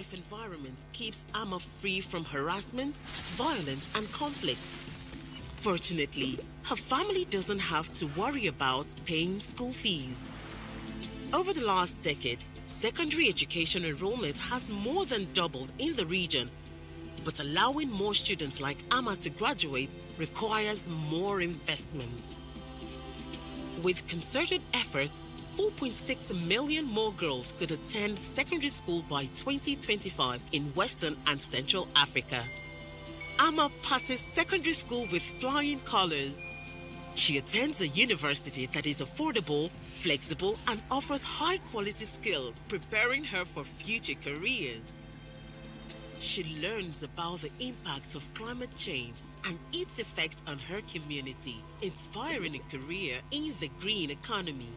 life environment keeps Amma free from harassment, violence, and conflict. Fortunately, her family doesn't have to worry about paying school fees. Over the last decade, secondary education enrollment has more than doubled in the region, but allowing more students like Amma to graduate requires more investments. With concerted efforts, 4.6 million more girls could attend secondary school by 2025 in Western and Central Africa. Amma passes secondary school with flying colors. She attends a university that is affordable, flexible, and offers high-quality skills, preparing her for future careers. She learns about the impact of climate change and its effect on her community, inspiring a career in the green economy.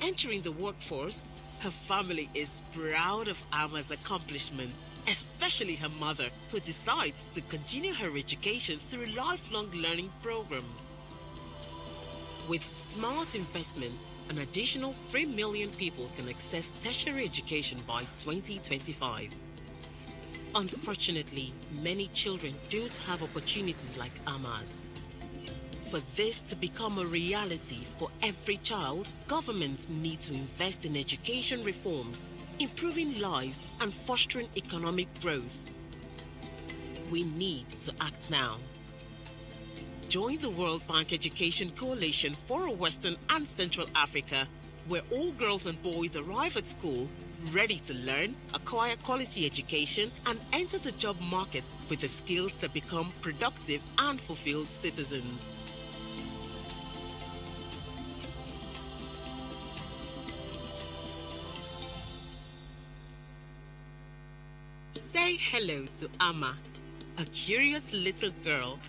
Entering the workforce, her family is proud of Amma's accomplishments, especially her mother, who decides to continue her education through lifelong learning programs. With smart investment, an additional 3 million people can access tertiary education by 2025. Unfortunately, many children don't have opportunities like Amma's. For this to become a reality for every child, governments need to invest in education reforms, improving lives, and fostering economic growth. We need to act now. Join the World Bank Education Coalition for Western and Central Africa, where all girls and boys arrive at school ready to learn, acquire quality education, and enter the job market with the skills that become productive and fulfilled citizens. Say hello to Amma, a curious little girl.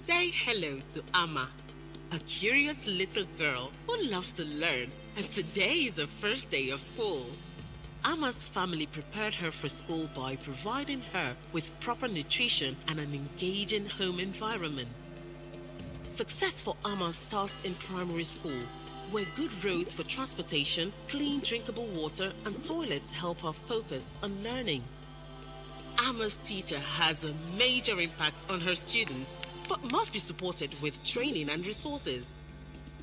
Say hello to Amma, a curious little girl who loves to learn, and today is her first day of school. Amma's family prepared her for school by providing her with proper nutrition and an engaging home environment. Success for Amma starts in primary school, where good roads for transportation, clean drinkable water, and toilets help her focus on learning. Amma's teacher has a major impact on her students, but must be supported with training and resources.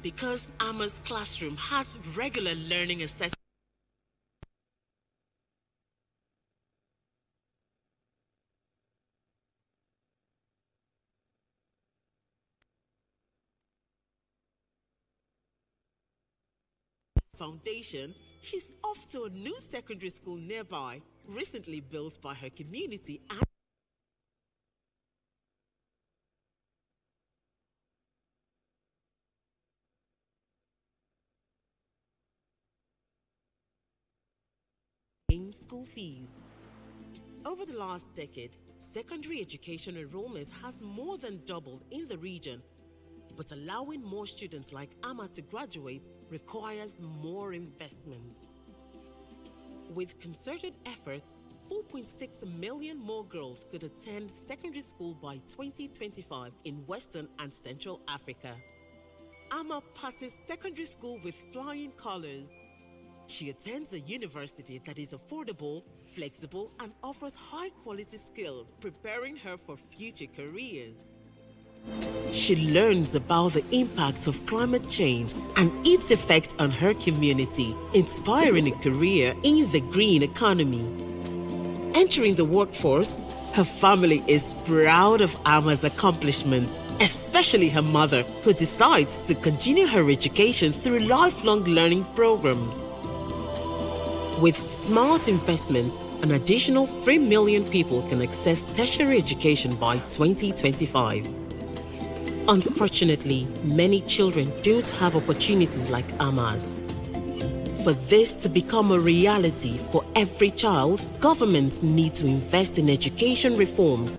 Because Amma's classroom has regular learning assessments, foundation, she's off to a new secondary school nearby, recently built by her community and paying school fees. Over the last decade, secondary education enrollment has more than doubled in the region, but allowing more students like Ama to graduate requires more investments. With concerted efforts, 4.6 million more girls could attend secondary school by 2025 in Western and Central Africa. Ama passes secondary school with flying colors. She attends a university that is affordable, flexible, and offers high-quality skills, preparing her for future careers. She learns about the impact of climate change and its effect on her community, inspiring a career in the green economy. Entering the workforce, her family is proud of Ama's accomplishments, especially her mother, who decides to continue her education through lifelong learning programs. With smart investments, an additional 3 million people can access tertiary education by 2025. Unfortunately, many children don't have opportunities like Ama's. For this to become a reality for every child, governments need to invest in education reforms.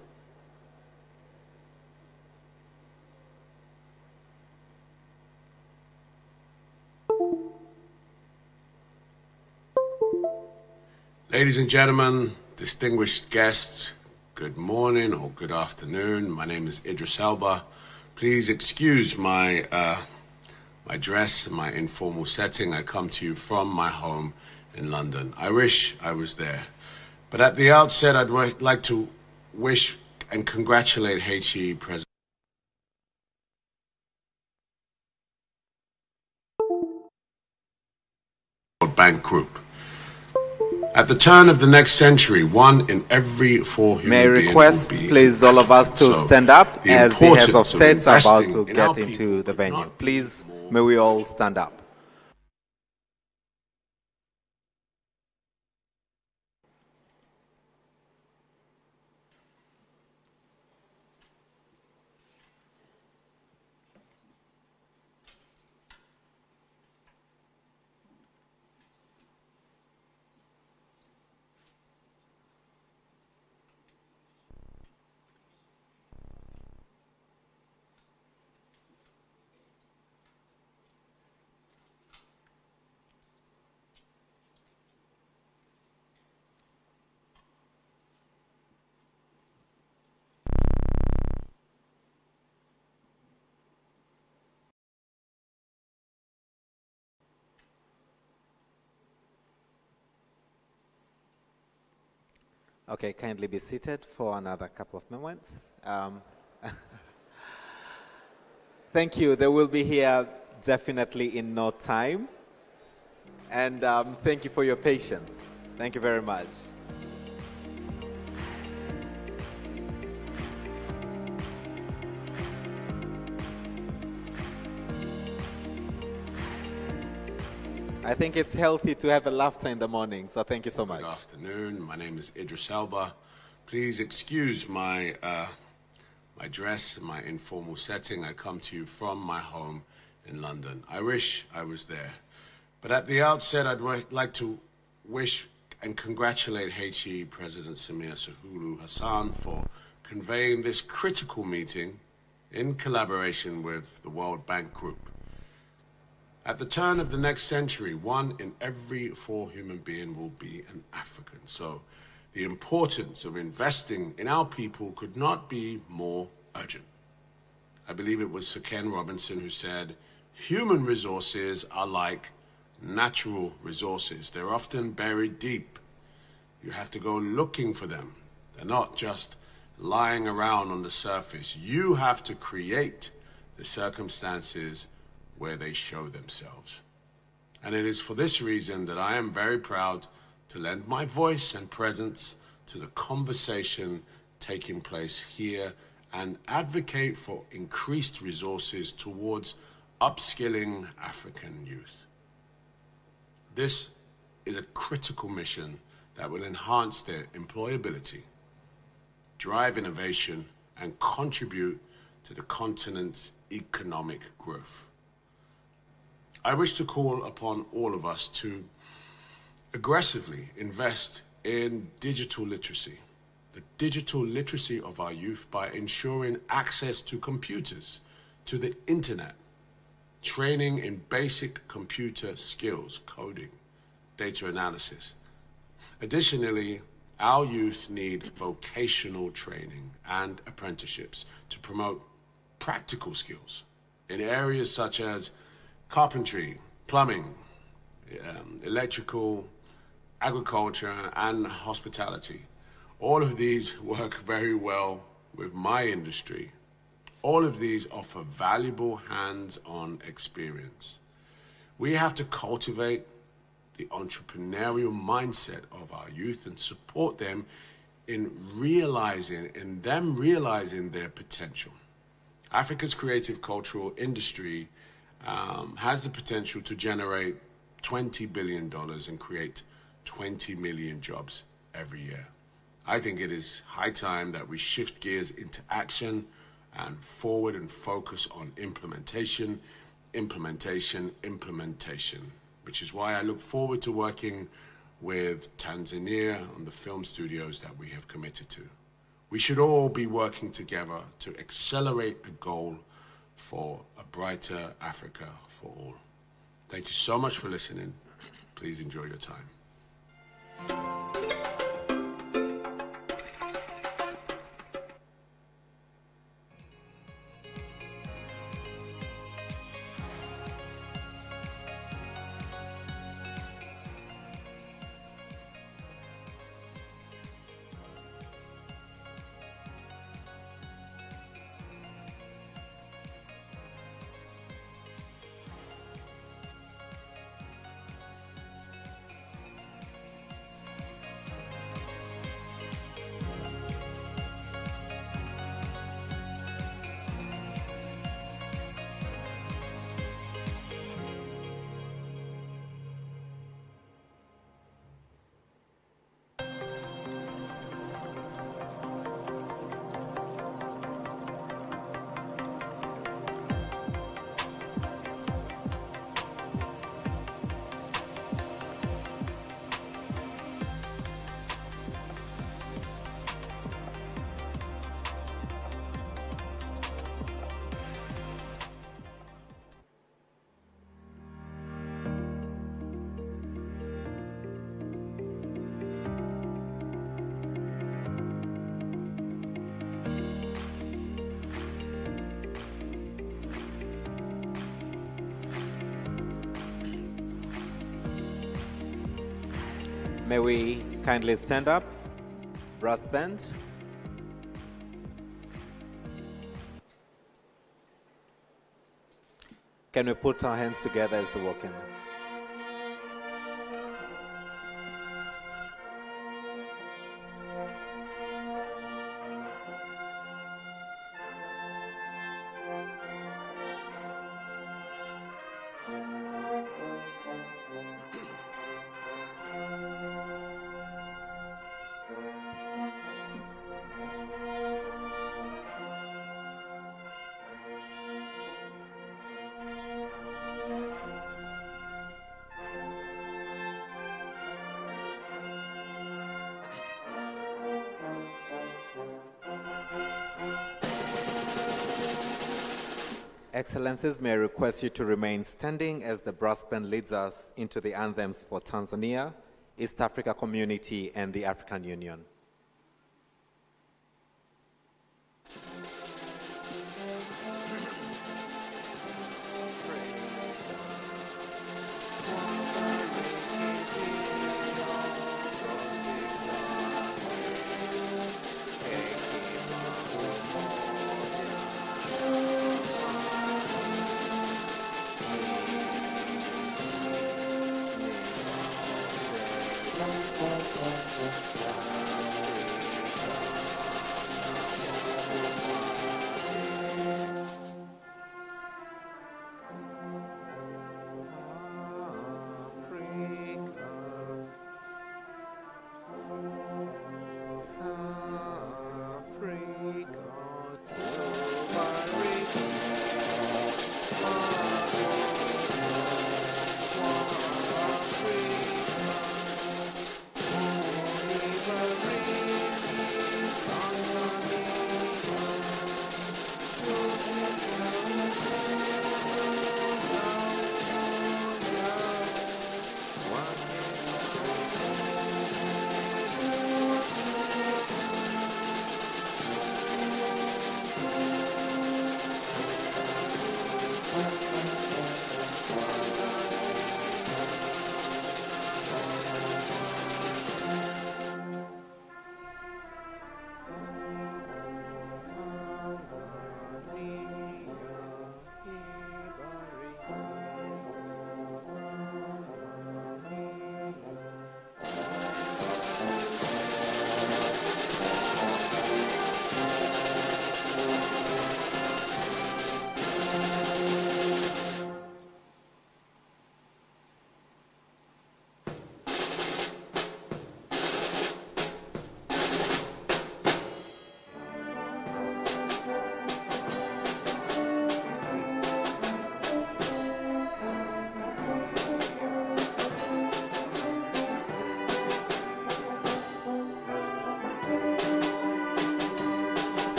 Ladies and gentlemen, distinguished guests, good morning or good afternoon. My name is Idris Elba. Please excuse my dress, my informal setting. I come to you from my home in London. I wish I was there. But at the outset, I'd like to wish and congratulate HE President World Bank Group. At the turn of the next century, 1 in every 4 human beings. May I request, please, all of us to stand up as the heads of states are about to get into the venue. Please, may we all stand up. Okay, kindly be seated for another couple of moments. Thank you. They will be here definitely in no time. And thank you for your patience. Thank you very much. I think it's healthy to have a laughter in the morning, so thank you so much. Good afternoon. My name is Idris Elba. Please excuse my dress, my informal setting. I come to you from my home in London. I wish I was there. But at the outset, I'd like to wish and congratulate HE President Samia Suluhu Hassan for conveying this critical meeting in collaboration with the World Bank Group. At the turn of the next century, 1 in every 4 human beings will be an African. So the importance of investing in our people could not be more urgent. I believe it was Sir Ken Robinson who said, human resources are like natural resources. They're often buried deep. You have to go looking for them. They're not just lying around on the surface. You have to create the circumstances where they show themselves. And it is for this reason that I am very proud to lend my voice and presence to the conversation taking place here and advocate for increased resources towards upskilling African youth. This is a critical mission that will enhance their employability, drive innovation, and contribute to the continent's economic growth. I wish to call upon all of us to aggressively invest in digital literacy, the digital literacy of our youth by ensuring access to computers, to the internet, training in basic computer skills, coding, data analysis. Additionally, our youth need vocational training and apprenticeships to promote practical skills in areas such as carpentry, plumbing, electrical, agriculture, and hospitality. All of these work very well with my industry. All of these offer valuable hands-on experience. We have to cultivate the entrepreneurial mindset of our youth and support them in realizing their potential. Africa's creative cultural industry has the potential to generate $20 billion and create 20 million jobs every year. I think it is high time that we shift gears into action and forward and focus on implementation, which is why I look forward to working with Tanzania on the film studios that we have committed to. We should all be working together to accelerate the goal for a brighter Africa for all. Thank you so much for listening. Please enjoy your time. May we kindly stand up, brass band. Can we put our hands together as they walk in? Excellencies, may I request you to remain standing as the brass band leads us into the anthems for Tanzania, East Africa Community, and the African Union.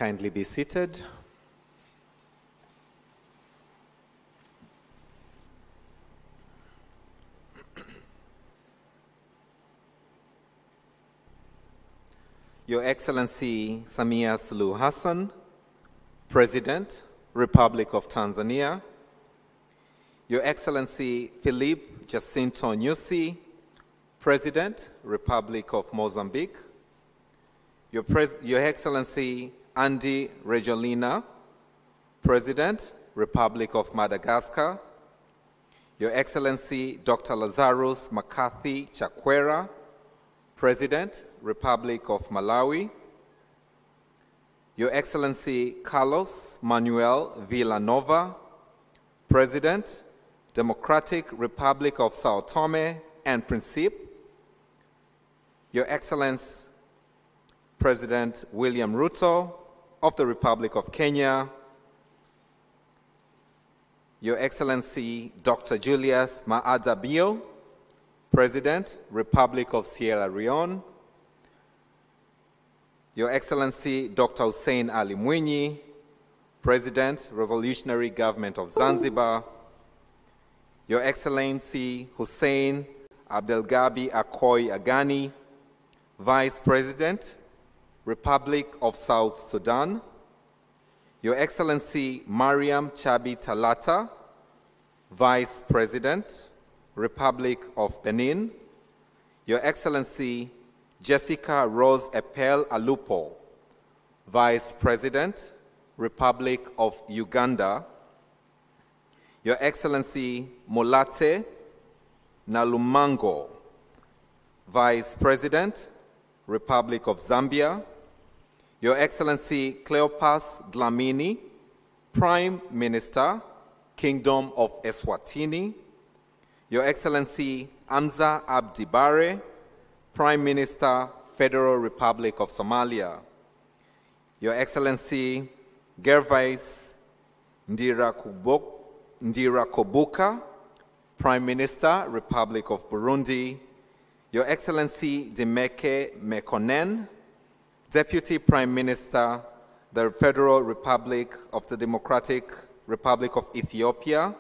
kindly be seated. Your Excellency Samia Suluhu Hassan, President, Republic of Tanzania. Your Excellency Philip Jacinto Nyusi, President, Republic of Mozambique. Your Excellency Andy Rejolina, President, Republic of Madagascar. Your Excellency Dr. Lazarus McCarthy Chakwera, President, Republic of Malawi. Your Excellency Carlos Manuel Villanova, President, Democratic Republic of Sao Tome and Principe. Your Excellency President William Ruto of the Republic of Kenya. Your Excellency Dr. Julius Maada Bio, President, Republic of Sierra Leone. Your Excellency Dr. Hussein Ali Mwinyi, President, Revolutionary Government of Zanzibar. Your Excellency Hussein Abdelgabi Akoy Agani, Vice President, Republic of South Sudan. Your Excellency Mariam Chabi Talata, Vice President, Republic of Benin. Your Excellency Jessica Rose Epel Alupo, Vice President, Republic of Uganda. Your Excellency Molate Nalumango, Vice President, Republic of Zambia. Your Excellency Cleopas Dlamini, Prime Minister, Kingdom of Eswatini. Your Excellency Amza Abdi Bare, Prime Minister, Federal Republic of Somalia. Your Excellency Gervais Ndirakobuka, Prime Minister, Republic of Burundi. Your Excellency Dimeke Mekonnen, Deputy Prime Minister, the Federal Republic of the Democratic Republic of Ethiopia.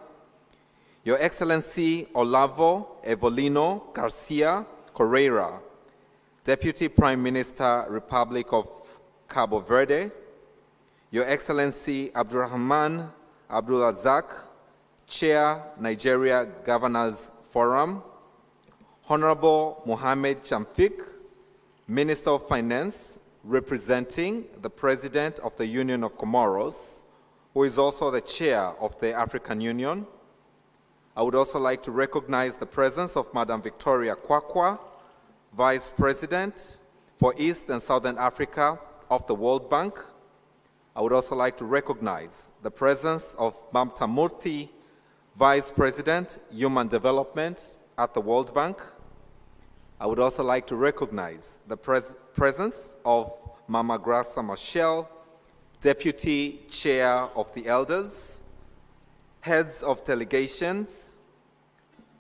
Your Excellency Olavo Evolino Garcia Correira, Deputy Prime Minister, Republic of Cabo Verde. Your Excellency Abdurrahman Abdulrazak, Chair, Nigeria Governors Forum. Honorable Mohamed Chamfik, Minister of Finance, representing the President of the Union of Comoros, who is also the Chair of the African Union. I would also like to recognize the presence of Madam Victoria Kwakwa, Vice President for East and Southern Africa of the World Bank. I would also like to recognize the presence of Mamta Murthy, Vice President, Human Development at the World Bank. I would also like to recognize the presence of Mama Grasa Machel, Deputy Chair of the Elders, heads of delegations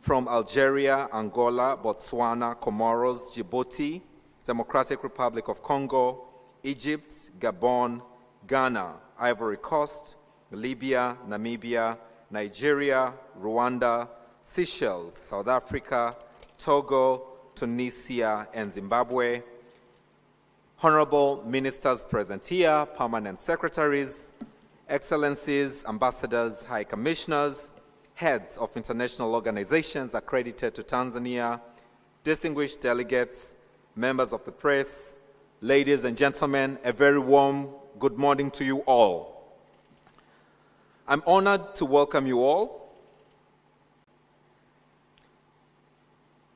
from Algeria, Angola, Botswana, Comoros, Djibouti, Democratic Republic of Congo, Egypt, Gabon, Ghana, Ivory Coast, Libya, Namibia, Nigeria, Rwanda, Seychelles, South Africa, Togo, Tunisia, and Zimbabwe. Honorable Ministers present here, Permanent Secretaries, Excellencies, Ambassadors, High Commissioners, heads of international organizations accredited to Tanzania, distinguished delegates, members of the press, ladies and gentlemen, a very warm good morning to you all. I'm honored to welcome you all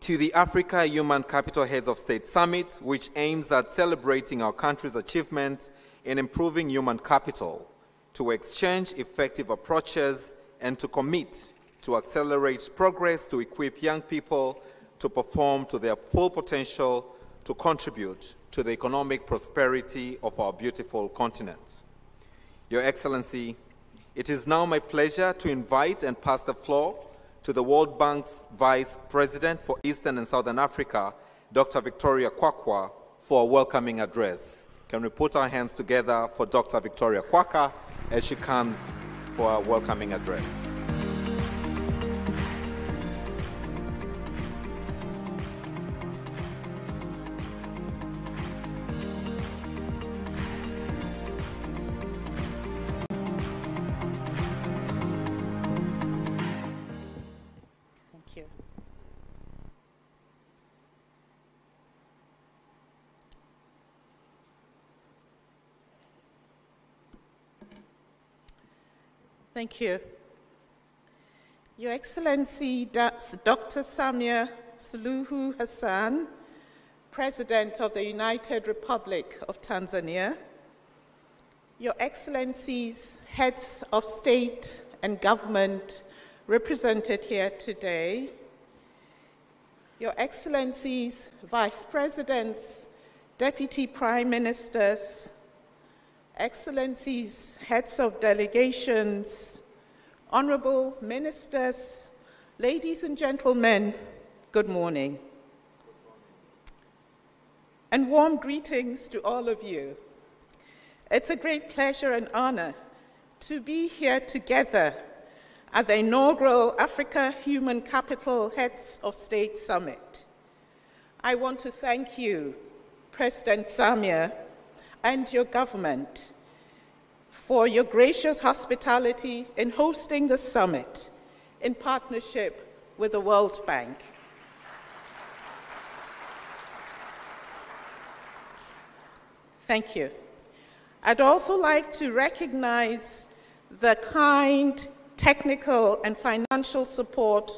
to the Africa Human Capital Heads of State Summit, which aims at celebrating our country's achievement in improving human capital, to exchange effective approaches, and to commit to accelerate progress to equip young people to perform to their full potential to contribute to the economic prosperity of our beautiful continent. Your Excellency, it is now my pleasure to invite and pass the floor to the World Bank's Vice President for Eastern and Southern Africa, Dr. Victoria Kwakwa, for a welcoming address. Can we put our hands together for Dr. Victoria Kwaka as she comes for our welcoming address? Thank you. Your Excellency, Dr. Samia Suluhu Hassan, President of the United Republic of Tanzania, Your Excellencies, Heads of State and Government represented here today, Your Excellencies, Vice Presidents, Deputy Prime Ministers, Excellencies, Heads of Delegations, Honorable Ministers, ladies and gentlemen, good morning. And warm greetings to all of you. It's a great pleasure and honor to be here together at the inaugural Africa Human Capital Heads of State Summit. I want to thank you, President Samia, and your government for your gracious hospitality in hosting the summit in partnership with the World Bank. Thank you. I'd also like to recognize the kind, technical, and financial support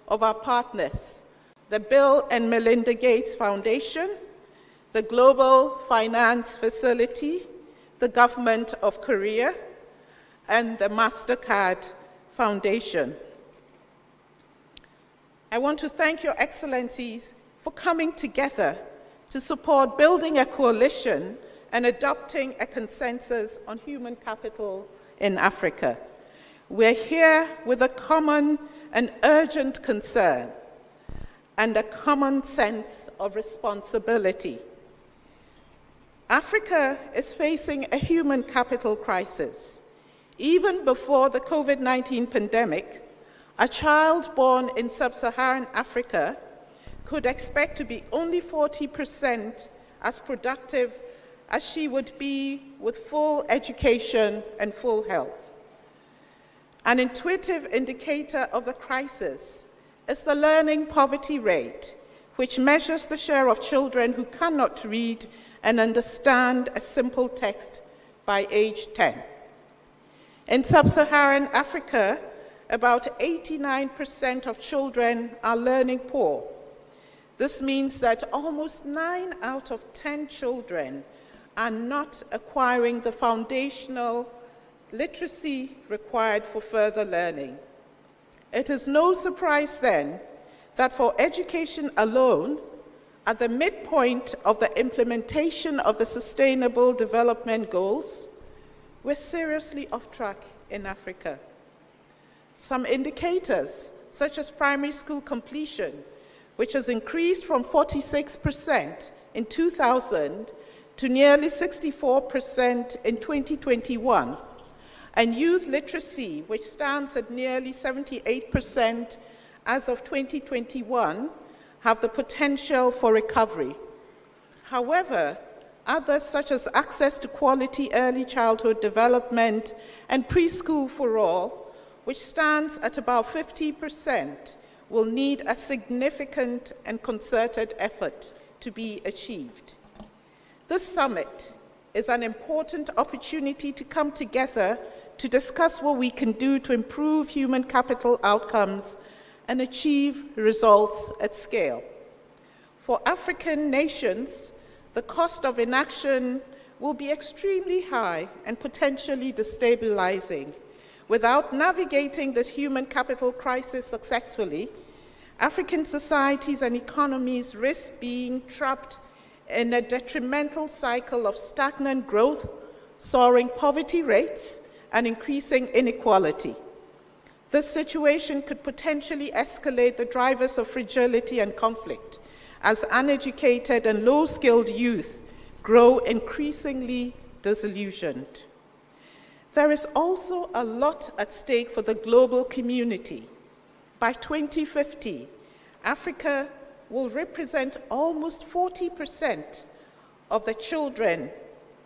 of our partners, the Bill and Melinda Gates Foundation, the Global Finance Facility, the Government of Korea, and the MasterCard Foundation. I want to thank Your Excellencies for coming together to support building a coalition and adopting a consensus on human capital in Africa. We're here with a common and urgent concern and a common sense of responsibility. Africa is facing a human capital crisis. Even before the COVID-19 pandemic, a child born in sub-Saharan Africa could expect to be only 40% as productive as she would be with full education and full health. An intuitive indicator of the crisis is the learning poverty rate, which measures the share of children who cannot read and understand a simple text by age 10. In sub-Saharan Africa, about 89% of children are learning poor. This means that almost 9 out of 10 children are not acquiring the foundational literacy required for further learning. It is no surprise then that for education alone, at the midpoint of the implementation of the Sustainable Development Goals, we're seriously off track in Africa. Some indicators, such as primary school completion, which has increased from 46% in 2000 to nearly 64% in 2021, and youth literacy, which stands at nearly 78% as of 2021, have the potential for recovery. However, others such as access to quality early childhood development and preschool for all, which stands at about 50%, will need a significant and concerted effort to be achieved. This summit is an important opportunity to come together to discuss what we can do to improve human capital outcomes and achieve results at scale. For African nations, the cost of inaction will be extremely high and potentially destabilizing. Without navigating this human capital crisis successfully, African societies and economies risk being trapped in a detrimental cycle of stagnant growth, soaring poverty rates, and increasing inequality. This situation could potentially escalate the drivers of fragility and conflict, as uneducated and low-skilled youth grow increasingly disillusioned. There is also a lot at stake for the global community. By 2050, Africa will represent almost 40% of the children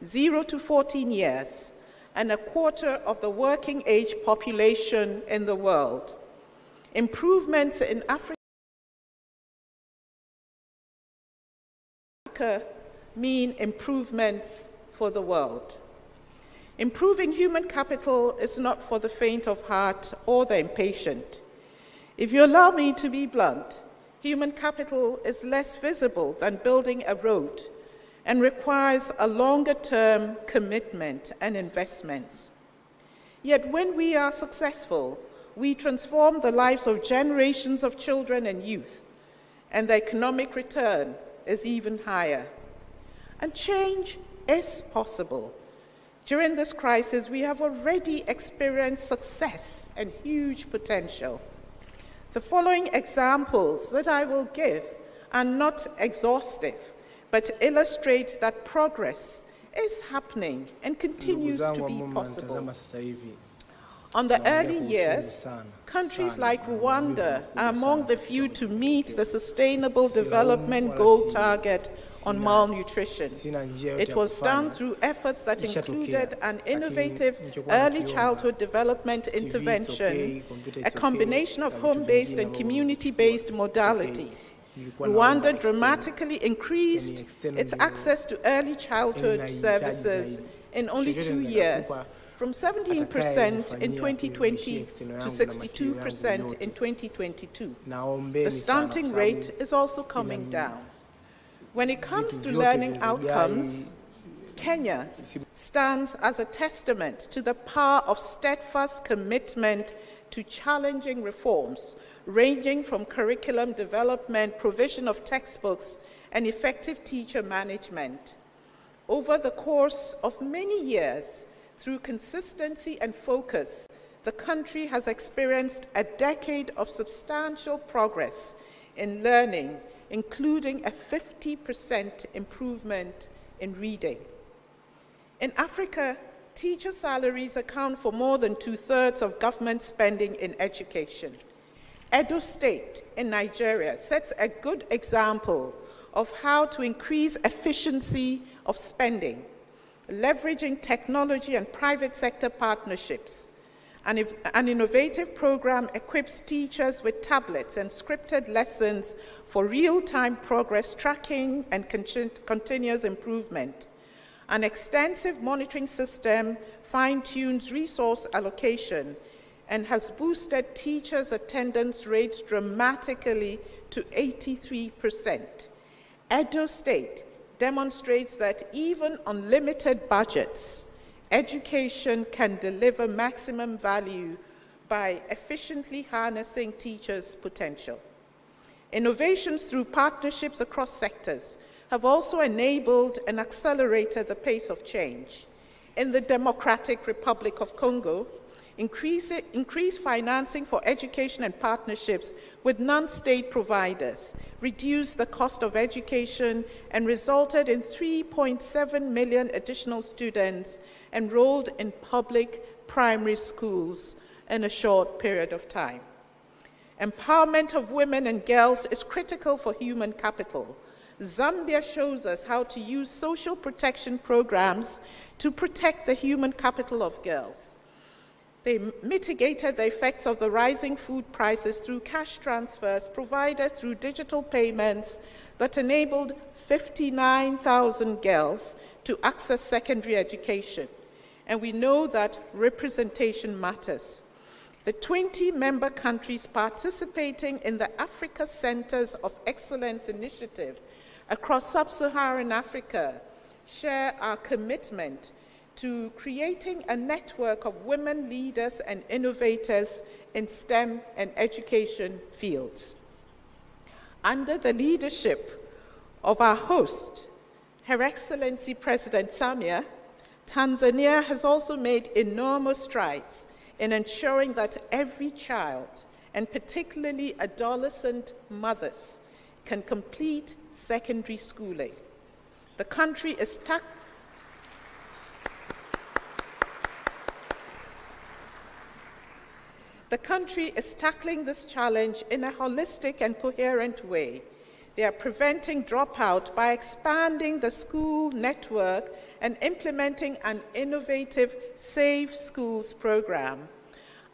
0 to 14 years and a quarter of the working age population in the world. Improvements in Africa mean improvements for the world. Improving human capital is not for the faint of heart or the impatient. If you allow me to be blunt, human capital is less visible than building a road and requires a longer-term commitment and investments. Yet when we are successful, we transform the lives of generations of children and youth, and the economic return is even higher. And change is possible. During this crisis, we have already experienced success and huge potential. The following examples that I will give are not exhaustive, but illustrate that progress is happening and continues to be possible. On the early years, countries like Rwanda are among the few to meet the Sustainable Development Goal target on malnutrition. It was done through efforts that included an innovative early childhood development intervention, a combination of home-based and community-based modalities. Rwanda dramatically increased its access to early childhood services in only 2 years, from 17% in 2020 to 62% in 2022. The stunting rate is also coming down. When it comes to learning outcomes, Kenya stands as a testament to the power of steadfast commitment to challenging reforms, ranging from curriculum development, provision of textbooks, and effective teacher management. Over the course of many years, through consistency and focus, the country has experienced a decade of substantial progress in learning, including a 50% improvement in reading. In Africa, teacher salaries account for more than 2/3 of government spending in education. Edo State in Nigeria sets a good example of how to increase efficiency of spending, leveraging technology and private sector partnerships. An innovative program equips teachers with tablets and scripted lessons for real-time progress tracking and continuous improvement. An extensive monitoring system fine-tunes resource allocation and has boosted teachers' attendance rates dramatically to 83%. Edo State demonstrates that even on limited budgets, education can deliver maximum value by efficiently harnessing teachers' potential. Innovations through partnerships across sectors have also enabled and accelerated the pace of change. In the Democratic Republic of Congo, increased financing for education and partnerships with non-state providers reduced the cost of education and resulted in 3.7 million additional students enrolled in public primary schools in a short period of time. Empowerment of women and girls is critical for human capital. Zambia shows us how to use social protection programs to protect the human capital of girls. They mitigated the effects of the rising food prices through cash transfers provided through digital payments that enabled 59,000 girls to access secondary education. And we know that representation matters. The 20 member countries participating in the Africa Centers of Excellence initiative across sub-Saharan Africa share our commitment to creating a network of women leaders and innovators in STEM and education fields. Under the leadership of our host, Her Excellency President Samia, Tanzania has also made enormous strides in ensuring that every child, and particularly adolescent mothers, can complete secondary schooling. The country is tackling this challenge in a holistic and coherent way. They are preventing dropout by expanding the school network and implementing an innovative Safe Schools program.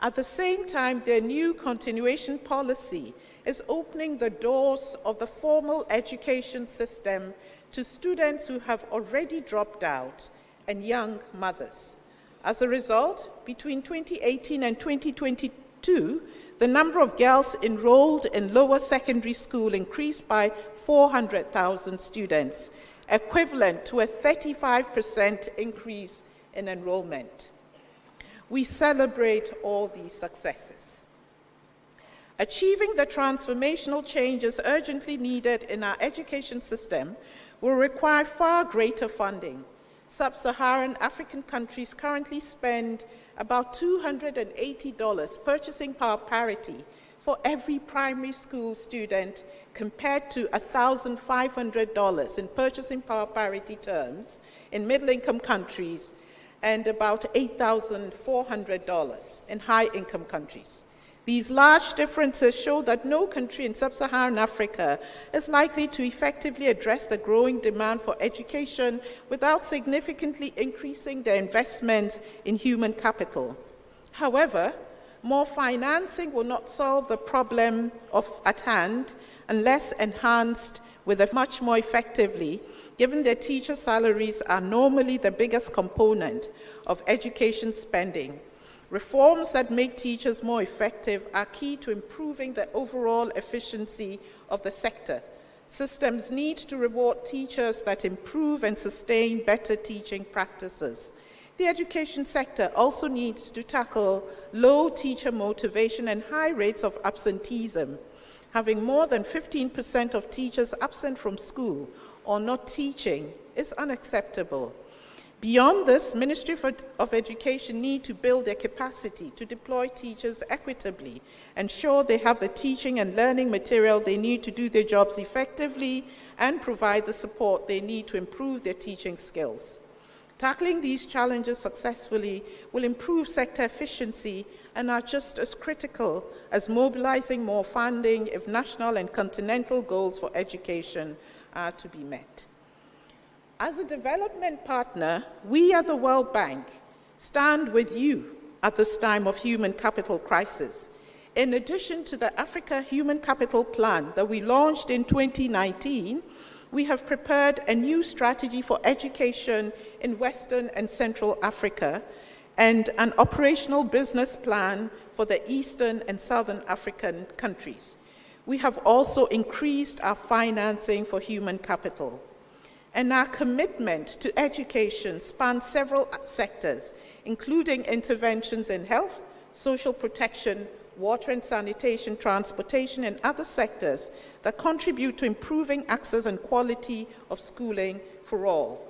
At the same time, their new continuation policy is opening the doors of the formal education system to students who have already dropped out and young mothers. As a result, between 2018 and 2022, the number of girls enrolled in lower secondary school increased by 400,000 students, equivalent to a 35% increase in enrollment. We celebrate all these successes. Achieving the transformational changes urgently needed in our education system will require far greater funding. Sub-Saharan African countries currently spend about $280 purchasing power parity for every primary school student, compared to $1,500 in purchasing power parity terms in middle-income countries and about $8,400 in high-income countries. These large differences show that no country in sub-Saharan Africa is likely to effectively address the growing demand for education without significantly increasing their investments in human capital. However, more financing will not solve the problem at hand unless enhanced with a much more effectively, given that teacher salaries are normally the biggest component of education spending. Reforms that make teachers more effective are key to improving the overall efficiency of the sector. Systems need to reward teachers that improve and sustain better teaching practices. The education sector also needs to tackle low teacher motivation and high rates of absenteeism. Having more than 15% of teachers absent from school or not teaching is unacceptable. Beyond this, Ministry of Education need to build their capacity to deploy teachers equitably, ensure they have the teaching and learning material they need to do their jobs effectively, and provide the support they need to improve their teaching skills. Tackling these challenges successfully will improve sector efficiency and are just as critical as mobilizing more funding if national and continental goals for education are to be met. As a development partner, we at the World Bank stand with you at this time of human capital crisis. In addition to the Africa Human Capital Plan that we launched in 2019, we have prepared a new strategy for education in Western and Central Africa and an operational business plan for the Eastern and Southern African countries. We have also increased our financing for human capital. And our commitment to education spans several sectors, including interventions in health, social protection, water and sanitation, transportation, and other sectors that contribute to improving access and quality of schooling for all.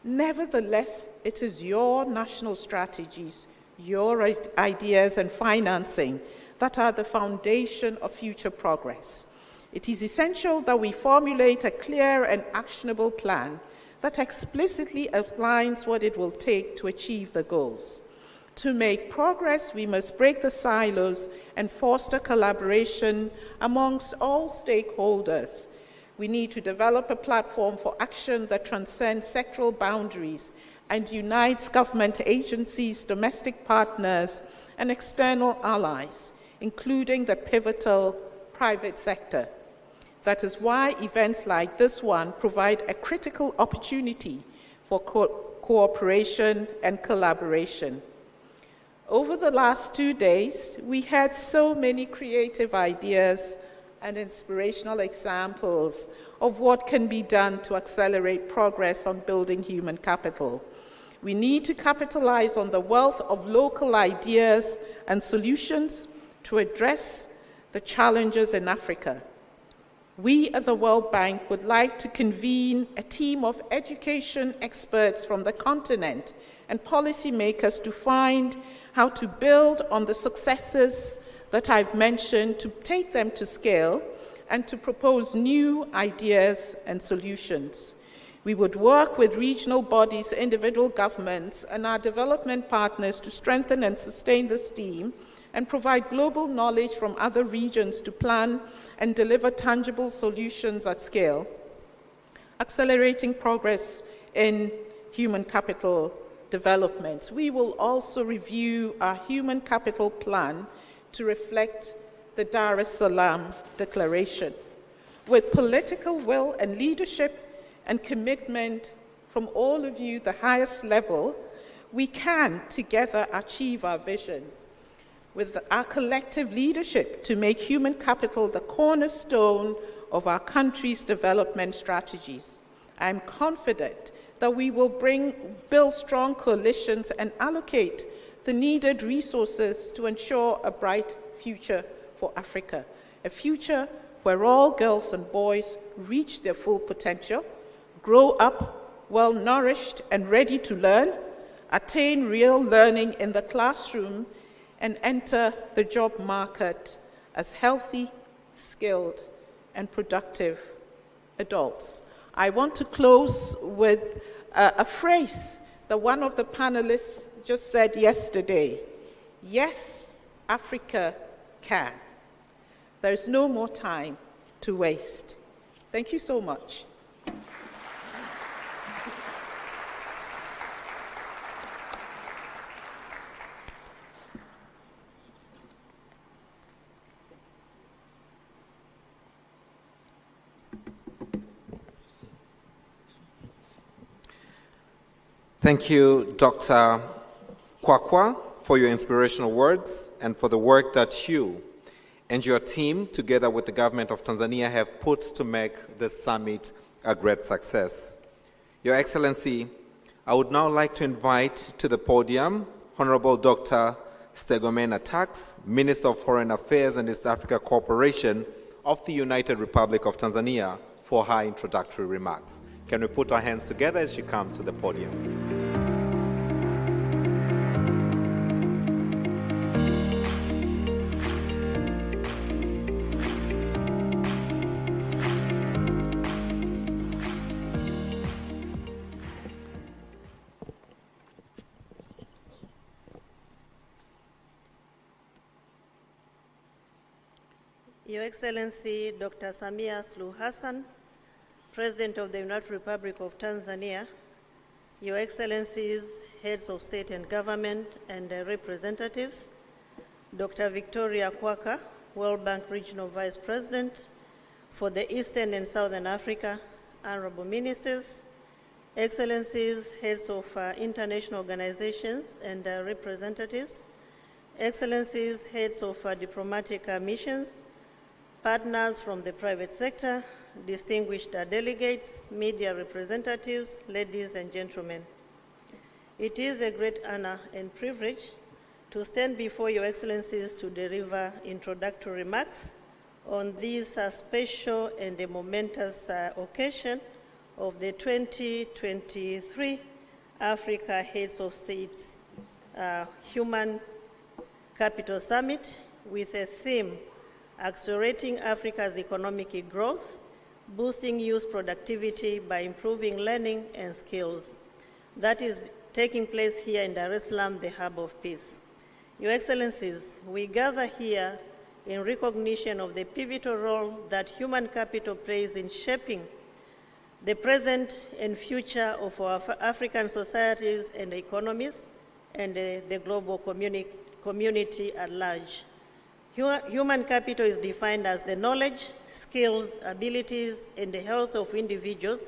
Nevertheless, it is your national strategies, your ideas and financing that are the foundation of future progress. It is essential that we formulate a clear and actionable plan that explicitly outlines what it will take to achieve the goals. To make progress, we must break the silos and foster collaboration amongst all stakeholders. We need to develop a platform for action that transcends sectoral boundaries and unites government agencies, domestic partners, and external allies, including the pivotal private sector. That is why events like this one provide a critical opportunity for cooperation and collaboration. Over the last 2 days, we had so many creative ideas and inspirational examples of what can be done to accelerate progress on building human capital. We need to capitalize on the wealth of local ideas and solutions to address the challenges in Africa. We at the World Bank would like to convene a team of education experts from the continent and policymakers to find how to build on the successes that I've mentioned, to take them to scale, and to propose new ideas and solutions. We would work with regional bodies, individual governments, and our development partners to strengthen and sustain this team and provide global knowledge from other regions to plan and deliver tangible solutions at scale, accelerating progress in human capital development. We will also review our human capital plan to reflect the Dar es Salaam Declaration. With political will and leadership and commitment from all of you, the highest level, we can together achieve our vision with our collective leadership to make human capital the cornerstone of our country's development strategies. I'm confident that we will build strong coalitions and allocate the needed resources to ensure a bright future for Africa, a future where all girls and boys reach their full potential, grow up well-nourished and ready to learn, attain real learning in the classroom, and enter the job market as healthy, skilled, and productive adults. I want to close with a phrase that one of the panelists just said yesterday. Yes, Africa can. There's no more time to waste. Thank you so much. Thank you, Dr. Kwakwa, for your inspirational words and for the work that you and your team, together with the government of Tanzania, have put to make this summit a great success. Your Excellency, I would now like to invite to the podium Honorable Dr. Stegomena Tax, Minister of Foreign Affairs and East Africa Cooperation of the United Republic of Tanzania, for her introductory remarks. Can we put our hands together as she comes to the podium? Your Excellency, Dr. Samia Suluhu, President of the United Republic of Tanzania, Your Excellencies, Heads of State and Government and representatives, Dr. Victoria Kwaka, World Bank Regional Vice President for the Eastern and Southern Africa, Honorable Ministers, Excellencies, Heads of international organizations and representatives, Excellencies, Heads of diplomatic missions, partners from the private sector, distinguished delegates, media representatives, ladies and gentlemen. It is a great honor and privilege to stand before Your Excellencies to deliver introductory remarks on this special and a momentous occasion of the 2023 Africa Heads of States Human Capital Summit with a theme: accelerating Africa's economic growth, boosting youth productivity by improving learning and skills. That is taking place here in Dar es Salaam, the hub of peace. Your Excellencies, we gather here in recognition of the pivotal role that human capital plays in shaping the present and future of our African societies and economies and the global community at large. Human capital is defined as the knowledge, skills, abilities, and the health of individuals,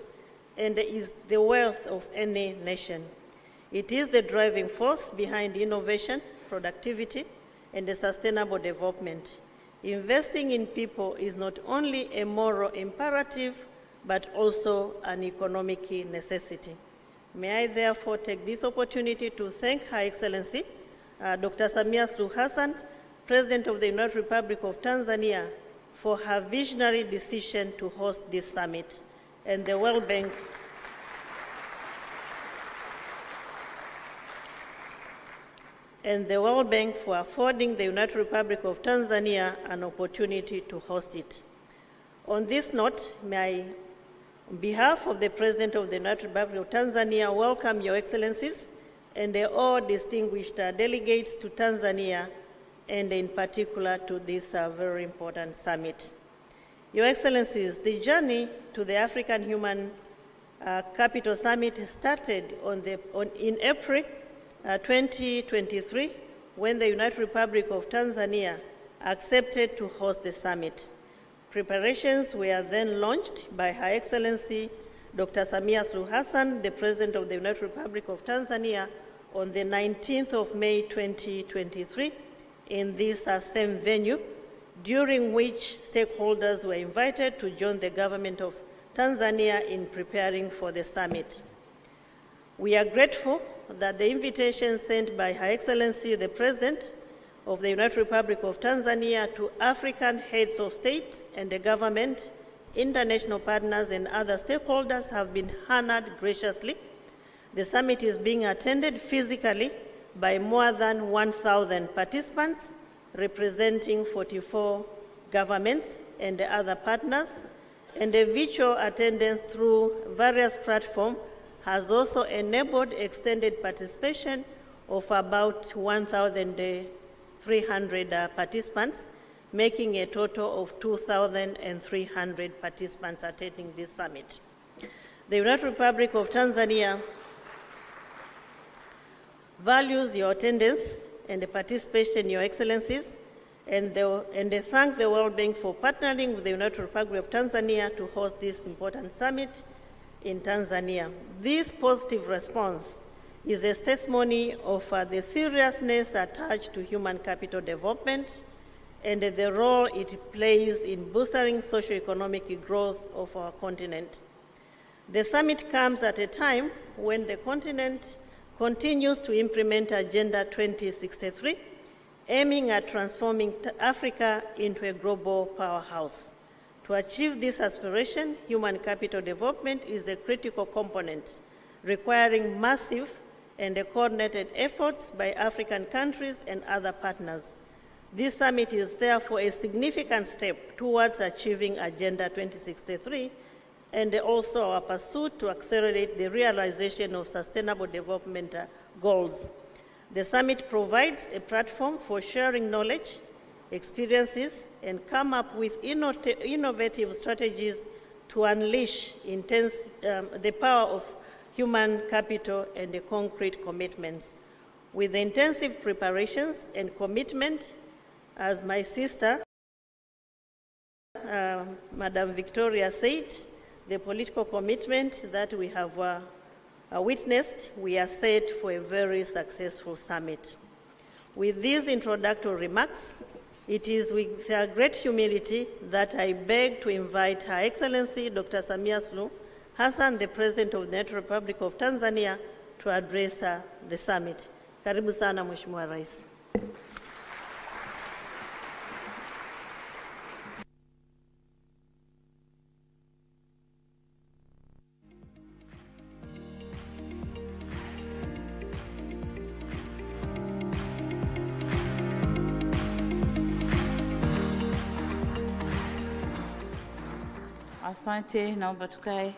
and is the wealth of any nation. It is the driving force behind innovation, productivity, and the sustainable development. Investing in people is not only a moral imperative, but also an economic necessity. May I therefore take this opportunity to thank Her Excellency, Dr. Samia Suluhu, President of the United Republic of Tanzania, for her visionary decision to host this summit, and the World Bank for affording the United Republic of Tanzania an opportunity to host it. On this note, may I On behalf of the President of the United Republic of Tanzania, welcome Your Excellencies and all distinguished delegates to Tanzania, and in particular to this very important summit. Your Excellencies, the journey to the African Human Capital Summit started in April 2023, when the United Republic of Tanzania accepted to host the summit. Preparations were then launched by Her Excellency Dr. Samia Suluhu Hassan, the President of the United Republic of Tanzania, on the 19th of May 2023 in this same venue, during which stakeholders were invited to join the government of Tanzania in preparing for the summit. We are grateful that the invitation sent by Her Excellency the President of the United Republic of Tanzania to African heads of state and the government, international partners, and other stakeholders have been honored graciously. The summit is being attended physically by more than 1,000 participants, representing 44 governments and other partners, and a virtual attendance through various platforms has also enabled extended participation of about 1,300 participants, making a total of 2,300 participants attending this summit. The United Republic of Tanzania values your attendance and the participation, Your Excellencies, and they thank the World Bank for partnering with the United Republic of Tanzania to host this important summit in Tanzania. This positive response is a testimony of the seriousness attached to human capital development and the role it plays in boosting socio-economic growth of our continent. The summit comes at a time when the continent continues to implement Agenda 2063, aiming at transforming Africa into a global powerhouse. To achieve this aspiration, human capital development is a critical component, requiring massive and coordinated efforts by African countries and other partners. This summit is therefore a significant step towards achieving Agenda 2063 and also our pursuit to accelerate the realization of sustainable development goals. The summit provides a platform for sharing knowledge, experiences, and come up with innovative strategies to unleash the power of human capital and the concrete commitments. With the intensive preparations and commitment, as my sister, Madam Victoria said, the political commitment that we have witnessed, we are set for a very successful summit. With these introductory remarks, it is with great humility that I beg to invite Her Excellency Dr. Samia Suluhu Hassan, the President of the United Republic of Tanzania, to address the summit. Karibu sana, Mheshimiwa Rais. Asante, naomba tukae.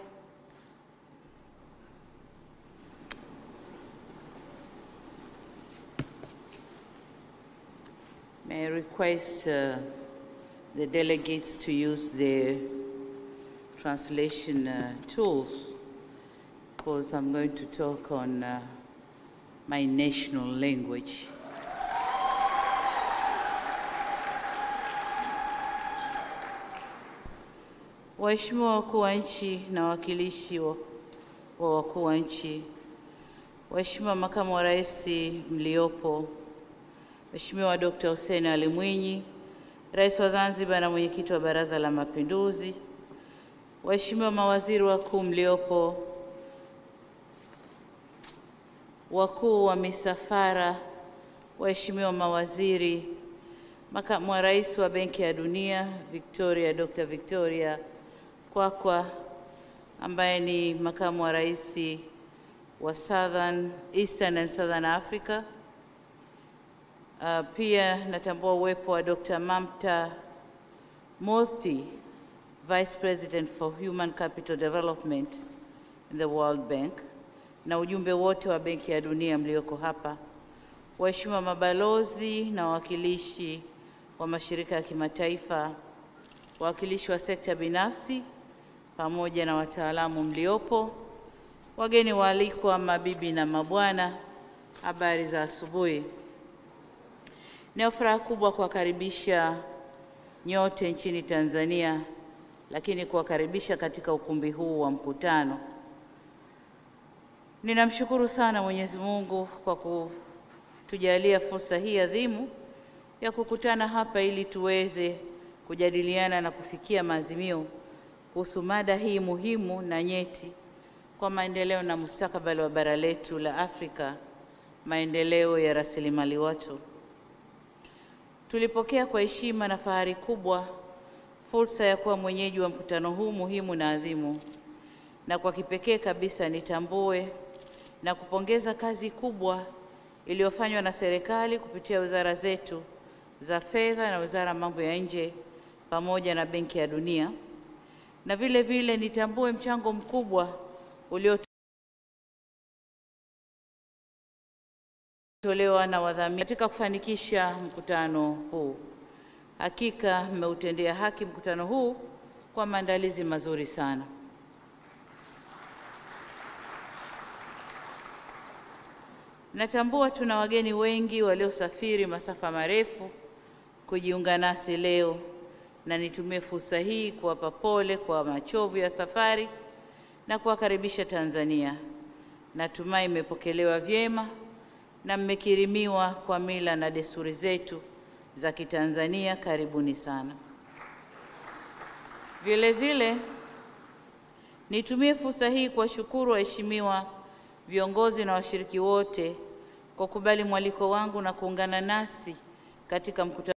May I request the delegates to use their translation tools, because I'm going to talk on my national language. Waheshimiwa wakuu wa nchi na wakilishi wa wakuu wa nchi, Waheshimiwa makamu wa rais mliopo, Mheshimiwa Dr. Hussein Ali Mwinyi, Rais wa Zanzibar na mwenyekiti wa Baraza la Mapinduzi, Waheshimiwa mawaziri wakuu mliopo, wakuu wa misafara, Waheshimiwa mawaziri, makamu wa rais wa Benki ya Dunia Dr. Victoria Kwakwa, ambaye ni makamu wa rais wa Eastern and Southern Africa. Pia natambua uwepo wa Dr. Mamta Mufti, Vice President for Human Capital Development in the World Bank, na ujumbe wote wa Benki ya Dunia mlioko hapa, waheshimiwa mabalozi na wawakilishi wa mashirika ya kimataifa, wawakilishi wa sekta binafsi, pamoja na wataalamu mliopo, wageni waalikwa, mabibi na mabwana, habari za asubuhi. Ni furaha kubwa kuwakaribisha nyote nchini Tanzania, lakini kuwakaribisha katika ukumbi huu wa mkutano. Ninamshukuru sana Mwenyezi Mungu kwa kutujalia fursa hii adhimu ya kukutana hapa ili tuweze kujadiliana na kufikia maazimio kuhusu mada hii muhimu na nyeti kwa maendeleo na mustakabali wa bara letu la Afrika, maendeleo ya rasilimali watu. Tulipokea kwa heshima na fahari kubwa fursa ya kuwa mwenyeji wa mkutano huu muhimu na adhimu, na kwa kipekee kabisa nitambue na kupongeza kazi kubwa iliyofanywa na serikali kupitia wizara zetu za fedha na wizara ya mambo ya nje pamoja na Benki ya Dunia, na vile vile nitambue mchango mkubwa uliotolewa na wadhamini katika kufanikisha mkutano huu. Hakika mmeutendea haki mkutano huu kwa maandalizi mazuri sana. Natambua tuna wageni wengi waliosafiri masafa marefu kujiunga nasi leo, na nitumie fursa hii kuwapa pole kwa machovu ya safari na kuwakaribisha Tanzania. Natumai mmepokelewa vyema na mmekirimiwa kwa mila na desturi zetu za Kitanzania. Karibuni sana. Vile vile nitumie fursa hii kuwashukuru waheshimiwa viongozi na washiriki wote kwa kubali mwaliko wangu na kuungana nasi katika mkutano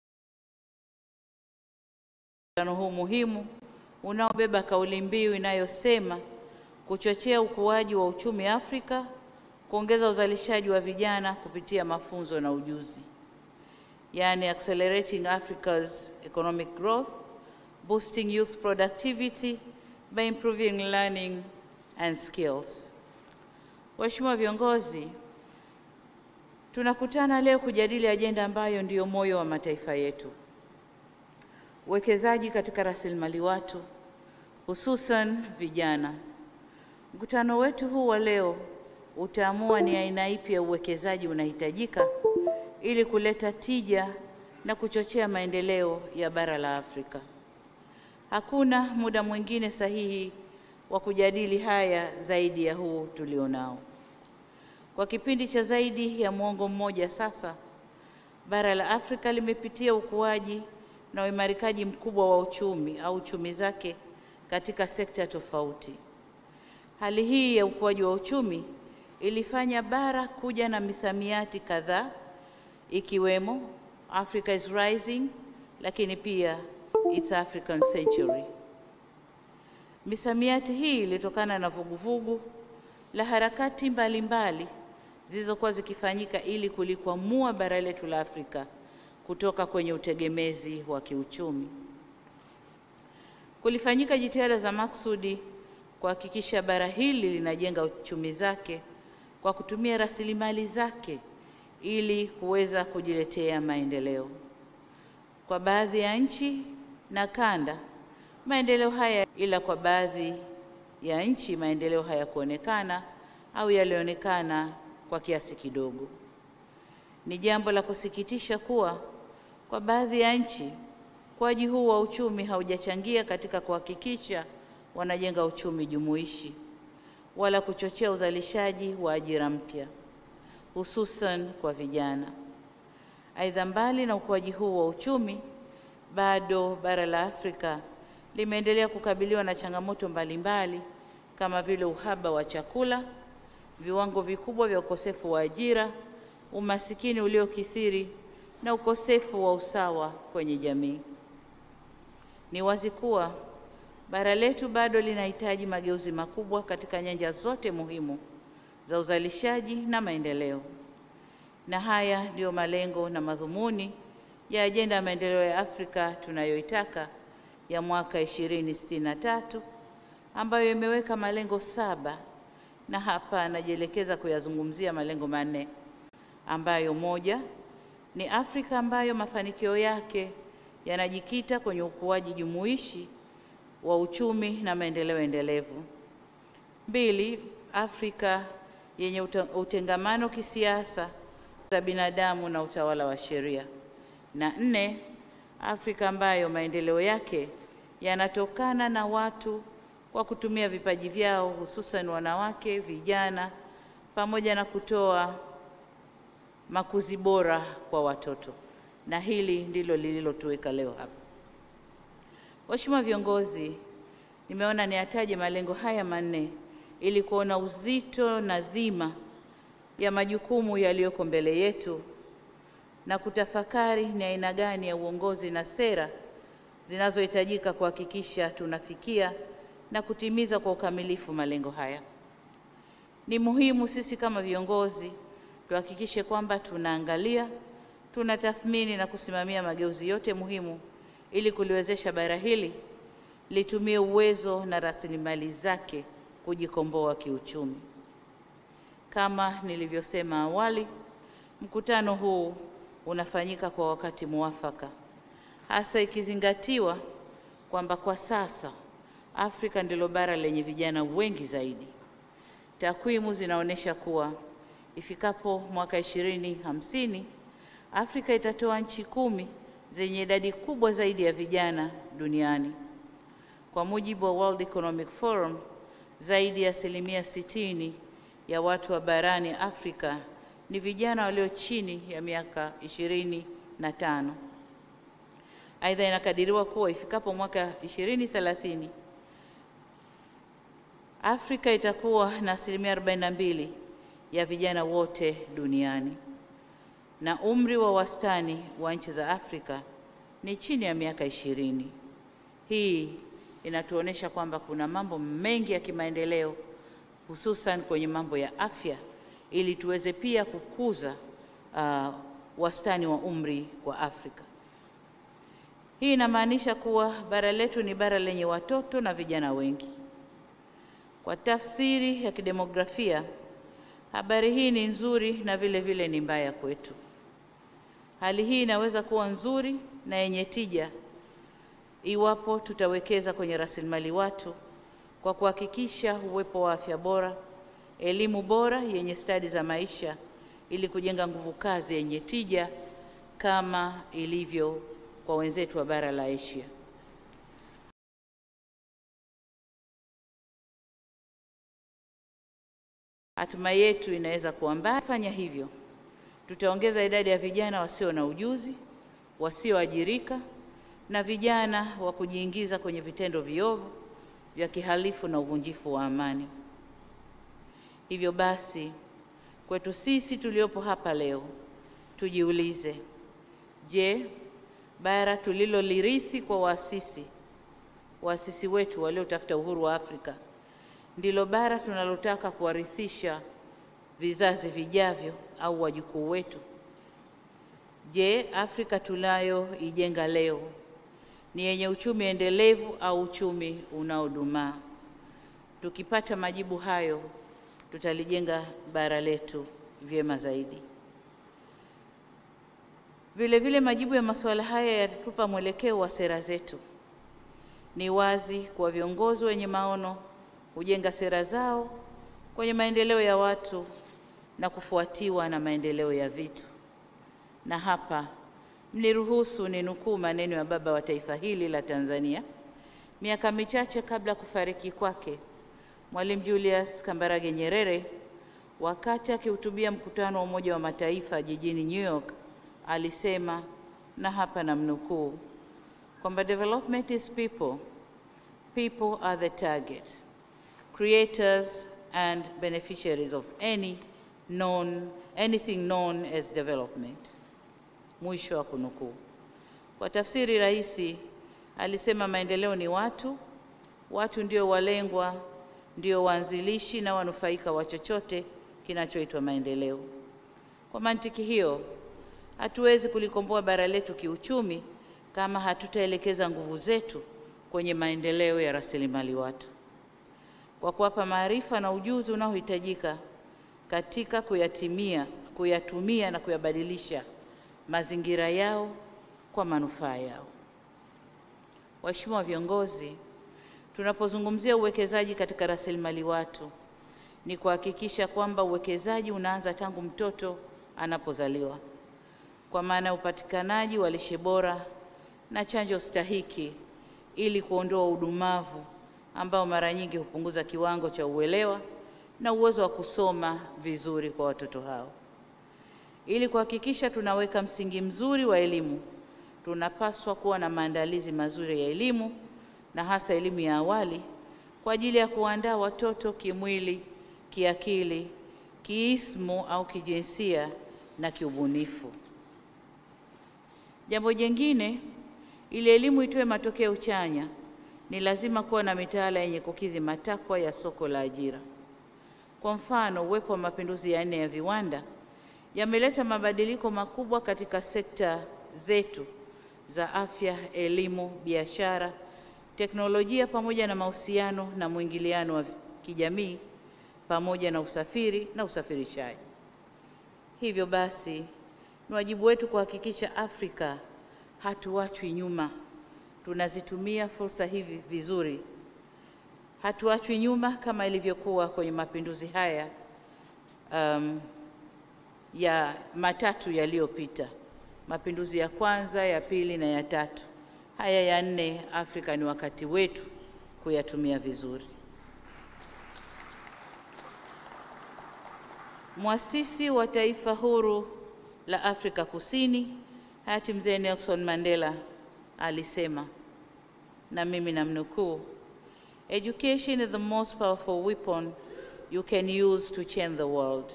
huu muhimu unaobeba kauli mbiu inayosema kuchochea ukuaji wa uchumi Afrika, kuongeza uzalishaji wa vijana kupitia mafunzo na ujuzi, yani accelerating Africa's economic growth, boosting youth productivity by improving learning and skills. Waheshimiwa viongozi, tunakutana leo kujadili ajenda ambayo ndiyo moyo wa mataifa yetu: uwekezaji katika rasilimali watu, hususan vijana. Mkutano wetu huu wa leo utaamua ni aina ipi ya uwekezaji unahitajika ili kuleta tija na kuchochea maendeleo ya bara la Afrika. Hakuna muda mwingine sahihi wa kujadili haya zaidi ya huu tulionao. Kwa kipindi cha zaidi ya muongo mmoja sasa, bara la Afrika limepitia ukuaji na uimarikaji mkubwa wa uchumi au chumi zake katika sekta tofauti. Hali hii ya ukuaji wa uchumi ilifanya bara kuja na misamiati kadhaa, ikiwemo Africa is rising, lakini pia it's African century. Misamiati hii ilitokana na vuguvugu la harakati mbalimbali zilizokuwa zikifanyika ili kulikwamua bara letu la Afrika kutoka kwenye utegemezi wa kiuchumi. Kulifanyika jitihada za maksudi kuhakikisha bara hili linajenga uchumi zake kwa kutumia rasilimali zake ili kuweza kujiletea maendeleo. Kwa baadhi ya nchi na kanda, maendeleo haya, ila kwa baadhi ya nchi maendeleo hayakuonekana au yalionekana kwa kiasi kidogo. Ni jambo la kusikitisha kuwa kwa baadhi ya nchi ukuaji huu wa uchumi haujachangia katika kuhakikisha wanajenga uchumi jumuishi wala kuchochea uzalishaji wa ajira mpya, hususan kwa vijana. Aidha, mbali na ukuaji huu wa uchumi, bado bara la Afrika limeendelea kukabiliwa na changamoto mbalimbali kama vile uhaba wa chakula, viwango vikubwa vya ukosefu wa ajira, umasikini uliokithiri na ukosefu wa usawa kwenye jamii. Ni wazi kuwa bara letu bado linahitaji mageuzi makubwa katika nyanja zote muhimu za uzalishaji na maendeleo. Na haya ndiyo malengo na madhumuni ya ajenda ya maendeleo ya Afrika tunayoitaka ya mwaka 2063 ambayo imeweka malengo 7, na hapa najielekeza kuyazungumzia malengo 4 ambayo moja ni Afrika ambayo mafanikio yake yanajikita kwenye ukuaji jumuishi wa uchumi na maendeleo endelevu. 2, Afrika yenye utengamano kisiasa za binadamu na utawala wa sheria. Na 4, Afrika ambayo maendeleo yake yanatokana na watu kwa kutumia vipaji vyao, hususan wanawake, vijana, pamoja na kutoa makuzi bora kwa watoto. Na hili ndilo lililotuweka leo hapa. Waheshimiwa viongozi, nimeona niataje malengo haya 4 ili kuona uzito na dhima ya majukumu yaliyoko mbele yetu na kutafakari ni aina gani ya uongozi na sera zinazohitajika kuhakikisha tunafikia na kutimiza kwa ukamilifu malengo haya. Ni muhimu sisi kama viongozi tuhakikishe kwamba tunaangalia, tunatathmini na kusimamia mageuzi yote muhimu ili kuliwezesha bara hili litumie uwezo na rasilimali zake kujikomboa kiuchumi. Kama nilivyosema awali, mkutano huu unafanyika kwa wakati muafaka, hasa ikizingatiwa kwamba kwa sasa Afrika ndilo bara lenye vijana wengi zaidi. Takwimu zinaonyesha kuwa ifikapo mwaka 2050 Afrika itatoa nchi 10 zenye idadi kubwa zaidi ya vijana duniani. Kwa mujibu wa World Economic Forum, zaidi ya 60% ya watu wa barani Afrika ni vijana walio chini ya miaka 25. Aidha, inakadiriwa kuwa ifikapo mwaka 2030 Afrika itakuwa na 42% ya vijana wote duniani, na umri wa wastani wa nchi za Afrika ni chini ya miaka 20. Hii inatuonesha kwamba kuna mambo mengi ya kimaendeleo, hususan kwenye mambo ya afya, ili tuweze pia kukuza wastani wa umri kwa Afrika. Hii inamaanisha kuwa bara letu ni bara lenye watoto na vijana wengi. Kwa tafsiri ya kidemografia, habari hii ni nzuri na vile vile ni mbaya kwetu. Hali hii inaweza kuwa nzuri na yenye tija iwapo tutawekeza kwenye rasilimali watu kwa kuhakikisha uwepo wa afya bora, elimu bora yenye stadi za maisha ili kujenga nguvu kazi yenye tija kama ilivyo kwa wenzetu wa bara la Asia. Hatima yetu inaweza kuwa mbaya. Fanya hivyo, tutaongeza idadi ya vijana wasio na ujuzi, wasioajirika na vijana wa kujiingiza kwenye vitendo viovu vya kihalifu na uvunjifu wa amani. Hivyo basi, kwetu sisi tuliopo hapa leo, tujiulize, je, bara tulilolirithi kwa waasisi wetu waliotafuta uhuru wa Afrika ndilo bara tunalotaka kuwarithisha vizazi vijavyo au wajukuu wetu? Je, Afrika tunayoijenga leo ni yenye uchumi endelevu au uchumi unaodumaa? Tukipata majibu hayo, tutalijenga bara letu vyema zaidi. Vile vile majibu ya masuala haya yatatupa mwelekeo wa sera zetu. Ni wazi kwa viongozi wenye maono hujenga sera zao kwenye maendeleo ya watu na kufuatiwa na maendeleo ya vitu. Na hapa mniruhusu ninukuu maneno ya baba wa taifa hili la Tanzania miaka michache kabla kufariki kwake, Mwalimu Julius Kambarage Nyerere, wakati akihutubia mkutano wa Umoja wa Mataifa jijini New York. Alisema, na hapa namnukuu, kwamba development is people. People are the target, creators and beneficiaries of anything known as development. Mwisho wa kunukuu. Kwa tafsiri rahisi, alisema maendeleo ni watu, watu ndio walengwa, ndio waanzilishi na wanufaika wa chochote kinachoitwa maendeleo. Kwa mantiki hiyo, hatuwezi kulikomboa bara letu kiuchumi kama hatutaelekeza nguvu zetu kwenye maendeleo ya rasilimali watu, kwa kuwapa maarifa na ujuzi unaohitajika katika kuyatumia na kuyabadilisha mazingira yao kwa manufaa yao. Waheshimiwa viongozi, tunapozungumzia uwekezaji katika rasilimali watu, ni kuhakikisha kwamba uwekezaji unaanza tangu mtoto anapozaliwa, kwa maana ya upatikanaji wa lishe bora na chanjo stahiki, ili kuondoa udumavu ambao mara nyingi hupunguza kiwango cha uelewa na uwezo wa kusoma vizuri kwa watoto hao. Ili kuhakikisha tunaweka msingi mzuri wa elimu, tunapaswa kuwa na maandalizi mazuri ya elimu, na hasa elimu ya awali, kwa ajili ya kuandaa watoto kimwili, kiakili, kiismu au kijinsia na kiubunifu. Jambo jingine, ili elimu itoe matokeo chanya, ni lazima kuwa na mitaala yenye kukidhi matakwa ya soko la ajira. Kwa mfano, uwepo wa mapinduzi ya 4 ya viwanda yameleta mabadiliko makubwa katika sekta zetu za afya, elimu, biashara, teknolojia pamoja na mahusiano na mwingiliano wa kijamii, pamoja na usafiri na usafirishaji. Hivyo basi, ni wajibu wetu kuhakikisha Afrika hatuachwi nyuma. Tunazitumia fursa hivi vizuri. Hatuachwi nyuma kama ilivyokuwa kwenye mapinduzi haya ya matatu yaliyopita. Mapinduzi ya kwanza, ya pili na ya tatu. Haya ya 4, Afrika ni wakati wetu kuyatumia vizuri. Muasisi wa taifa huru la Afrika Kusini, hayati Mzee Nelson Mandela, alisema, na mimi namnukuu, "Education is the most powerful weapon you can use to change the world."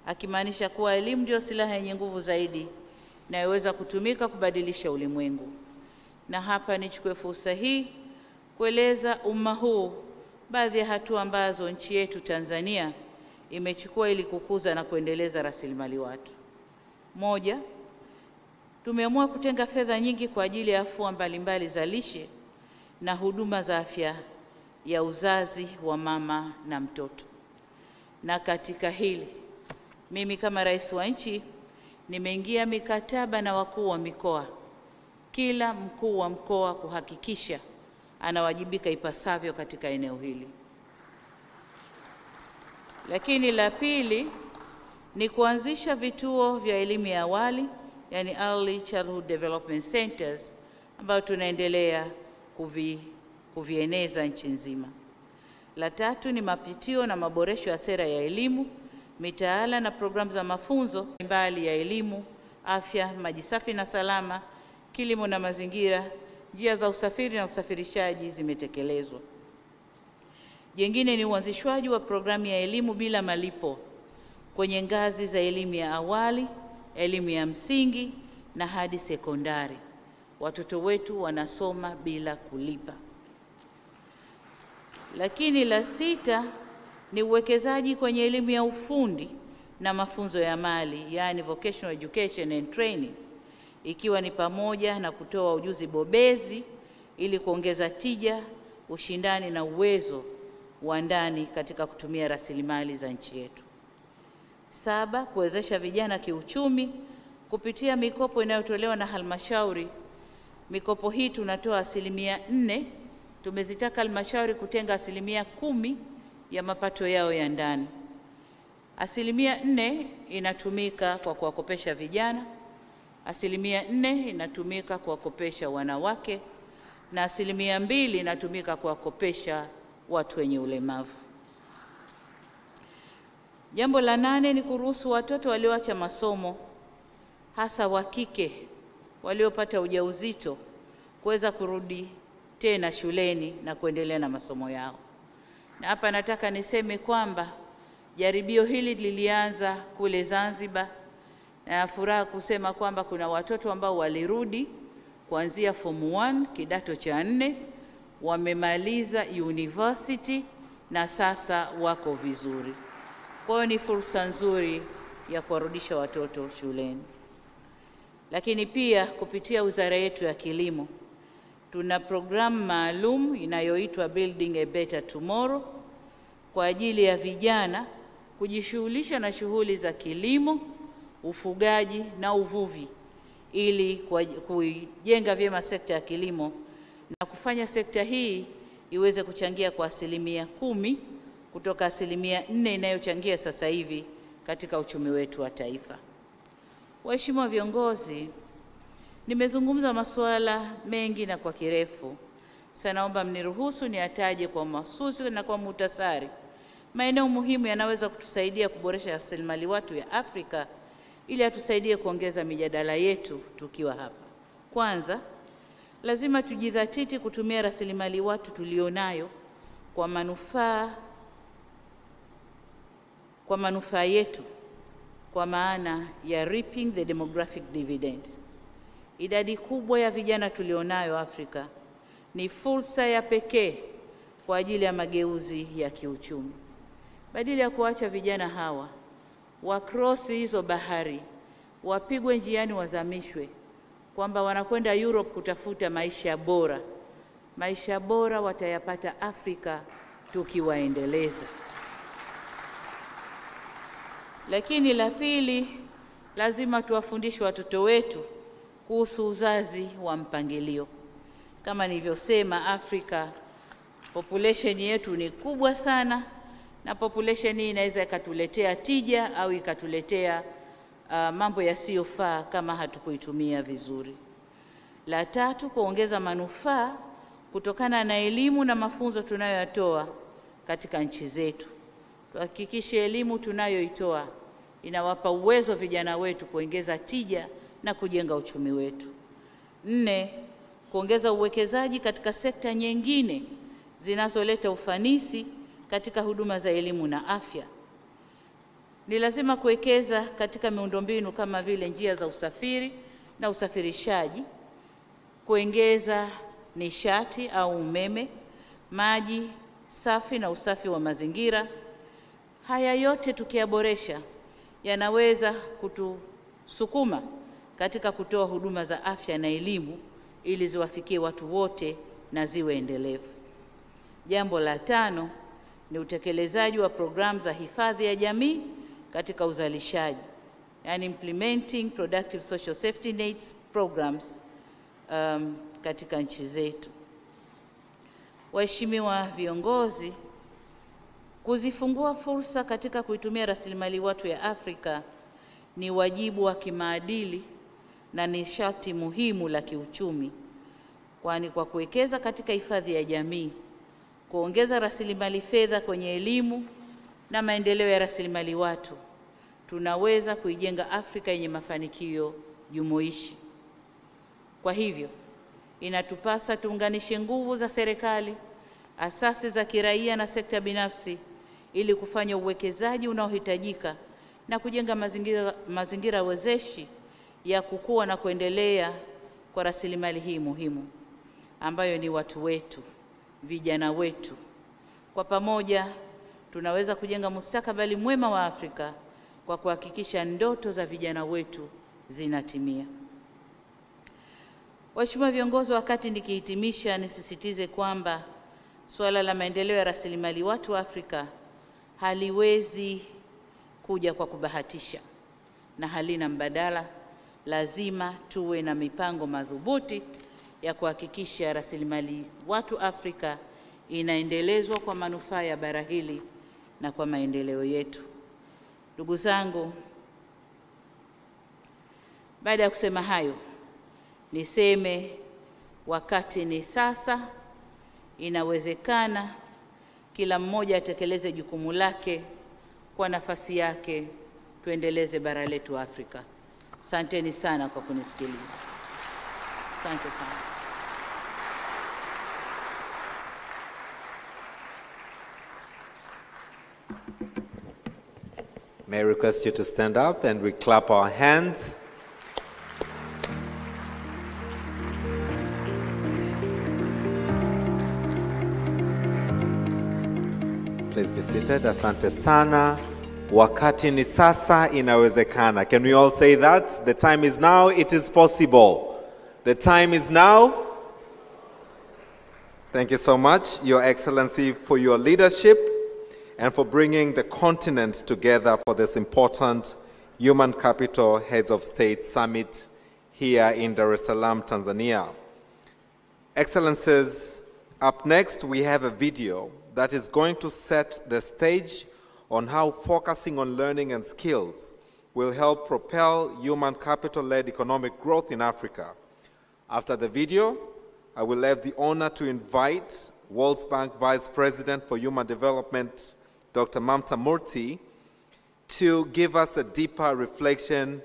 Akimaanisha kuwa elimu ndio silaha yenye nguvu zaidi inayoweza kutumika kubadilisha ulimwengu. Na hapa nichukue fursa hii kueleza umma huu baadhi ya hatua ambazo nchi yetu Tanzania imechukua ili kukuza na kuendeleza rasilimali watu. Moja, tumeamua kutenga fedha nyingi kwa ajili ya afua mbalimbali za lishe na huduma za afya ya uzazi wa mama na mtoto. Na katika hili, mimi kama rais wa nchi nimeingia mikataba na wakuu wa mikoa, kila mkuu wa mkoa kuhakikisha anawajibika ipasavyo katika eneo hili. Lakini la pili ni kuanzisha vituo vya elimu ya awali, yani Early Childhood Development Centers, ambayo tunaendelea kuvieneza nchi nzima. La tatu ni mapitio na maboresho ya sera ya elimu, mitaala na programu za mafunzo mbali ya elimu, afya, maji safi na salama, kilimo na mazingira, njia za usafiri na usafirishaji zimetekelezwa. Jingine ni uanzishwaji wa programu ya elimu bila malipo kwenye ngazi za elimu ya awali, elimu ya msingi na hadi sekondari. Watoto wetu wanasoma bila kulipa. Lakini la sita ni uwekezaji kwenye elimu ya ufundi na mafunzo ya mali, yani vocational education and training, ikiwa ni pamoja na kutoa ujuzi bobezi ili kuongeza tija, ushindani na uwezo wa ndani katika kutumia rasilimali za nchi yetu. Saba, kuwezesha vijana kiuchumi kupitia mikopo inayotolewa na halmashauri. Mikopo hii tunatoa 4%, tumezitaka halmashauri kutenga 10% ya mapato yao ya ndani. 4% inatumika kwa kuwakopesha vijana, 4% inatumika kuwakopesha wanawake, na 2% inatumika kuwakopesha watu wenye ulemavu. Jambo la 8 ni kuruhusu watoto walioacha masomo, hasa wa kike waliopata ujauzito, kuweza kurudi tena shuleni na kuendelea na masomo yao. Na hapa nataka niseme kwamba jaribio hili lilianza kule Zanzibar, na furaha kusema kwamba kuna watoto ambao walirudi kuanzia form 1 kidato cha 4, wamemaliza university na sasa wako vizuri. Kwa hiyo ni fursa nzuri ya kuwarudisha watoto shuleni. Lakini pia kupitia wizara yetu ya kilimo tuna programu maalum inayoitwa Building a Better Tomorrow kwa ajili ya vijana kujishughulisha na shughuli za kilimo, ufugaji na uvuvi ili kuijenga vyema sekta ya kilimo na kufanya sekta hii iweze kuchangia kwa 10% kutoka 4% inayochangia sasa hivi katika uchumi wetu wa taifa. Waheshimiwa viongozi, nimezungumza masuala mengi na kwa kirefu. Sasa naomba mniruhusu niataje kwa mahususi na kwa muhtasari maeneo muhimu yanaweza kutusaidia kuboresha rasilimali watu ya Afrika ili atusaidie kuongeza mijadala yetu tukiwa hapa. Kwanza, lazima tujidhatiti kutumia rasilimali watu tulionayo kwa manufaa yetu, kwa maana ya reaping the demographic dividend. Idadi kubwa ya vijana tulionayo Afrika ni fursa ya pekee kwa ajili ya mageuzi ya kiuchumi. Badala ya kuacha vijana hawa wacross hizo bahari, wapigwe njiani, wazamishwe kwamba wanakwenda Europe kutafuta maisha bora. Maisha bora watayapata Afrika tukiwaendeleza. Lakini la pili, lazima tuwafundishe watoto wetu kuhusu uzazi wa mpangilio. Kama nilivyosema, Afrika population yetu ni kubwa sana, na population hii inaweza ikatuletea tija au ikatuletea mambo yasiyofaa kama hatukuitumia vizuri. La tatu, kuongeza manufaa kutokana na elimu na mafunzo tunayoyatoa katika nchi zetu. Tuhakikishe elimu tunayoitoa inawapa uwezo vijana wetu kuongeza tija na kujenga uchumi wetu. 4, kuongeza uwekezaji katika sekta nyingine zinazoleta ufanisi katika huduma za elimu na afya. Ni lazima kuwekeza katika miundombinu kama vile njia za usafiri na usafirishaji, kuongeza nishati au umeme, maji safi na usafi wa mazingira. Haya yote tukiyaboresha yanaweza kutusukuma katika kutoa huduma za afya na elimu ili ziwafikie watu wote na ziwe endelevu. Jambo la 5 ni utekelezaji wa programu za hifadhi ya jamii katika uzalishaji, yani implementing productive social safety nets programs katika nchi zetu. Waheshimiwa viongozi, kuzifungua fursa katika kuitumia rasilimali watu ya Afrika ni wajibu wa kimaadili na ni sharti muhimu la kiuchumi, kwani kwa kuwekeza katika hifadhi ya jamii, kuongeza rasilimali fedha kwenye elimu na maendeleo ya rasilimali watu, tunaweza kuijenga Afrika yenye mafanikio jumuishi. Kwa hivyo, inatupasa tuunganishe nguvu za serikali, asasi za kiraia na sekta binafsi ili kufanya uwekezaji unaohitajika na kujenga mazingira wezeshi ya kukua na kuendelea kwa rasilimali hii muhimu ambayo ni watu wetu, vijana wetu. Kwa pamoja tunaweza kujenga mustakabali mwema wa Afrika kwa kuhakikisha ndoto za vijana wetu zinatimia. Waheshimiwa viongozi, wakati nikihitimisha, nisisitize kwamba suala la maendeleo ya rasilimali watu wa Afrika haliwezi kuja kwa kubahatisha na halina mbadala. Lazima tuwe na mipango madhubuti ya kuhakikisha rasilimali watu Afrika inaendelezwa kwa manufaa ya bara hili na kwa maendeleo yetu. Ndugu zangu, baada ya kusema hayo, niseme wakati ni sasa. Inawezekana kila mmoja atekeleze jukumu lake kwa nafasi yake, tuendeleze bara letu Afrika. Asanteni sana kwa kunisikiliza. Asante sana. May I request you to stand up and we clap our hands. Please be seated. Asante sana. Wakati ni sasa, inawezekana. Can we all say that? The time is now, it is possible. The time is now. Thank you so much, Your Excellency, for your leadership and for bringing the continent together for this important Human Capital Heads of State Summit here in Dar es Salaam, Tanzania. Excellencies, up next we have a video that is going to set the stage on how focusing on learning and skills will help propel human capital-led economic growth in Africa. After the video, I will have the honor to invite World Bank Vice President for Human Development, Dr. Mamta Murthy, to give us a deeper reflection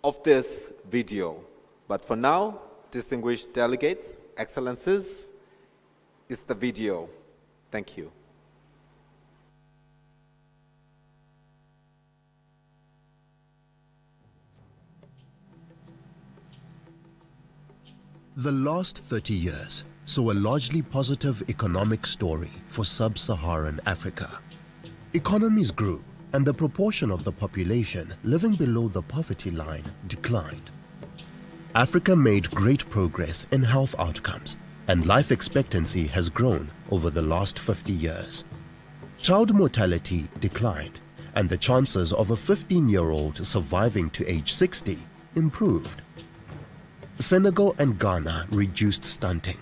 of this video. But for now, distinguished delegates, excellencies, is the video. Thank you. The last 30 years saw a largely positive economic story for sub-Saharan Africa. Economies grew, and the proportion of the population living below the poverty line declined. Africa made great progress in health outcomes, and life expectancy has grown over the last 50 years. Child mortality declined, and the chances of a 15-year-old surviving to age 60 improved. Senegal and Ghana reduced stunting,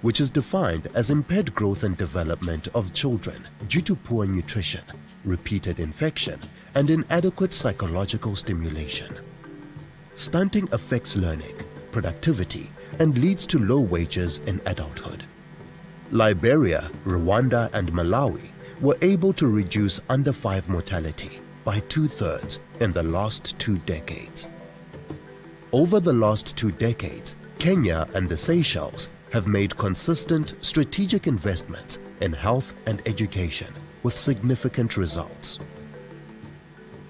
which is defined as impaired growth and development of children due to poor nutrition, repeated infection, and inadequate psychological stimulation. Stunting affects learning, productivity, and leads to low wages in adulthood. Liberia, Rwanda, and Malawi were able to reduce under 5 mortality by 2/3 in the last 2 decades. Over the last 2 decades, Kenya and the Seychelles have made consistent strategic investments in health and education with significant results.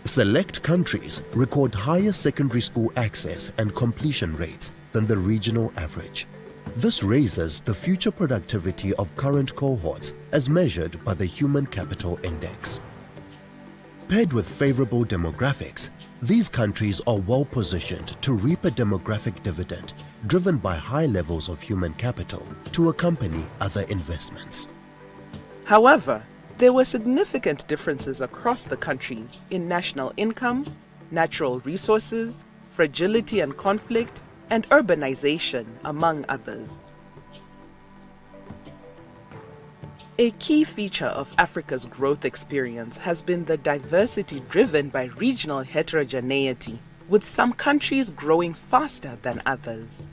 Select countries record higher secondary school access and completion rates than the regional average. This raises the future productivity of current cohorts as measured by the Human Capital Index. Paired with favorable demographics, these countries are well positioned to reap a demographic dividend driven by high levels of human capital to accompany other investments. However, there were significant differences across the countries in national income, natural resources, fragility and conflict, and urbanization, among others. A key feature of Africa's growth experience has been the diversity driven by regional heterogeneity, with some countries growing faster than others.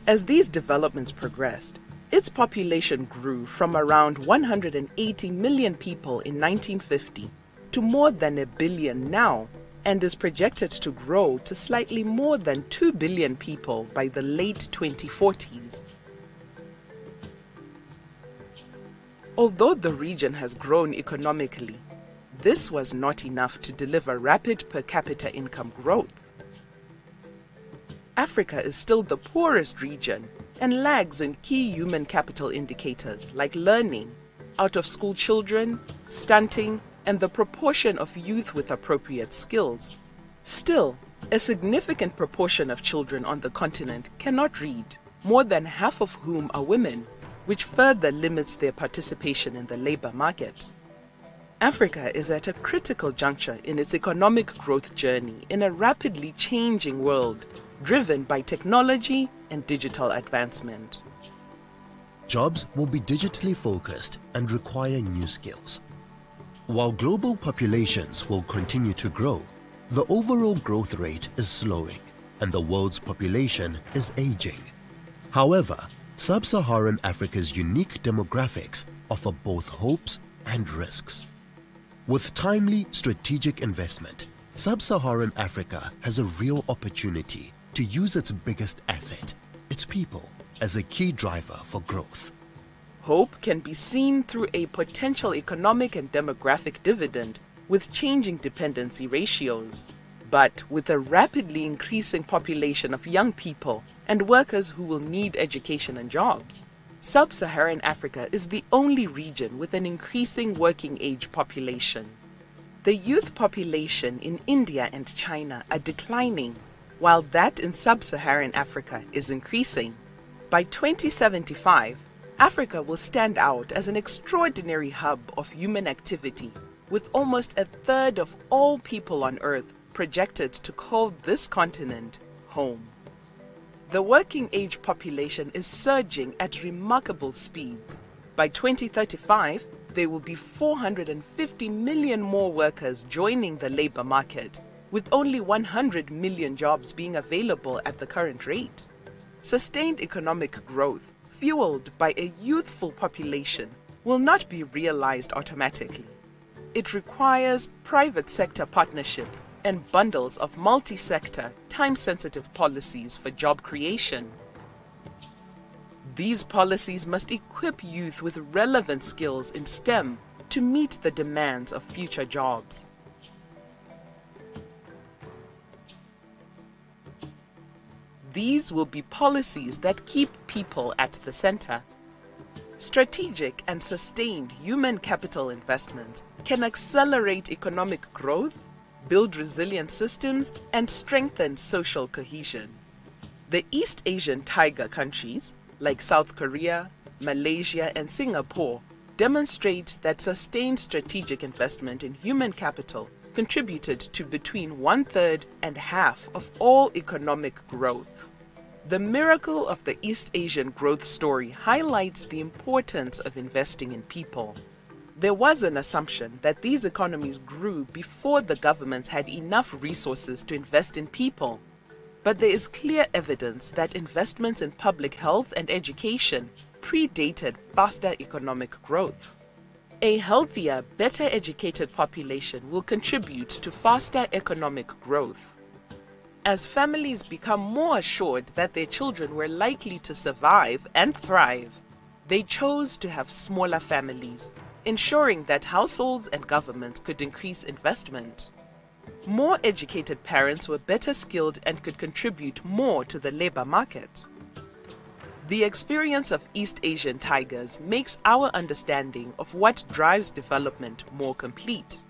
As these developments progressed, its population grew from around 180 million people in 1950 to more than 1 billion now, and is projected to grow to slightly more than 2 billion people by the late 2040s. Although the region has grown economically, this was not enough to deliver rapid per capita income growth. Africa is still the poorest region and lags in key human capital indicators like learning, out-of-school children, stunting, and the proportion of youth with appropriate skills. Still, a significant proportion of children on the continent cannot read, more than half of whom are women, which further limits their participation in the labor market. Africa is at a critical juncture in its economic growth journey in a rapidly changing world, driven by technology and digital advancement. Jobs will be digitally focused and require new skills. While global populations will continue to grow, the overall growth rate is slowing and the world's population is aging. However, Sub-Saharan Africa's unique demographics offer both hopes and risks. With timely strategic investment, Sub-Saharan Africa has a real opportunity to use its biggest asset, its people, as a key driver for growth. Hope can be seen through a potential economic and demographic dividend with changing dependency ratios. But with a rapidly increasing population of young people and workers who will need education and jobs, Sub-Saharan Africa is the only region with an increasing working age population. The youth population in India and China are declining, while that in Sub-Saharan Africa is increasing. By 2075, Africa will stand out as an extraordinary hub of human activity, with almost a third of all people on Earth projected to call this continent home. The working age population is surging at remarkable speeds. By 2035, there will be 450 million more workers joining the labor market, with only 100 million jobs being available at the current rate. Sustained economic growth, fueled by a youthful population, will not be realized automatically. It requires private sector partnerships and bundles of multi-sector, time-sensitive policies for job creation. These policies must equip youth with relevant skills in STEM to meet the demands of future jobs. These will be policies that keep people at the center. Strategic and sustained human capital investments can accelerate economic growth, build resilient systems, and strengthen social cohesion. The East Asian tiger countries, like South Korea, Malaysia, and Singapore, demonstrate that sustained strategic investment in human capital contributed to between 1/3 and half of all economic growth. The miracle of the East Asian growth story highlights the importance of investing in people. There was an assumption that these economies grew before the governments had enough resources to invest in people. But there is clear evidence that investments in public health and education predated faster economic growth. A healthier, better educated population will contribute to faster economic growth. As families become more assured that their children were likely to survive and thrive, they chose to have smaller families, ensuring that households and governments could increase investment. More educated parents were better skilled and could contribute more to the labor market. The experience of East Asian tigers makes our understanding of what drives development more complete.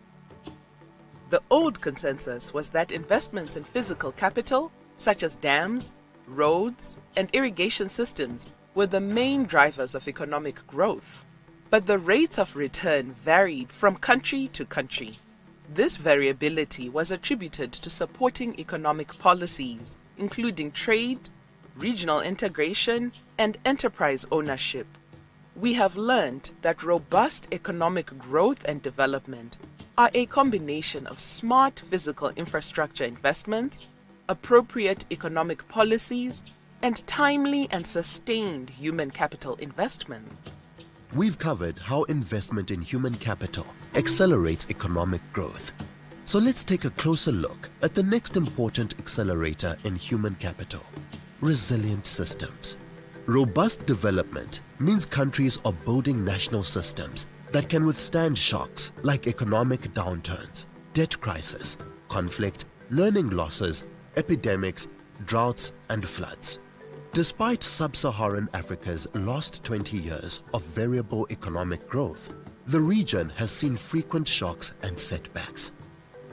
The old consensus was that investments in physical capital, such as dams, roads, and irrigation systems, were the main drivers of economic growth. But the rate of return varied from country to country. This variability was attributed to supporting economic policies, including trade, regional integration, and enterprise ownership. We have learned that robust economic growth and development are a combination of smart physical infrastructure investments, appropriate economic policies, and timely and sustained human capital investments. We've covered how investment in human capital accelerates economic growth. So let's take a closer look at the next important accelerator in human capital: resilient systems. Robust development means countries are building national systems that can withstand shocks like economic downturns, debt crisis, conflict, learning losses, epidemics, droughts, and floods. Despite sub-Saharan Africa's last 20 years of variable economic growth, the region has seen frequent shocks and setbacks.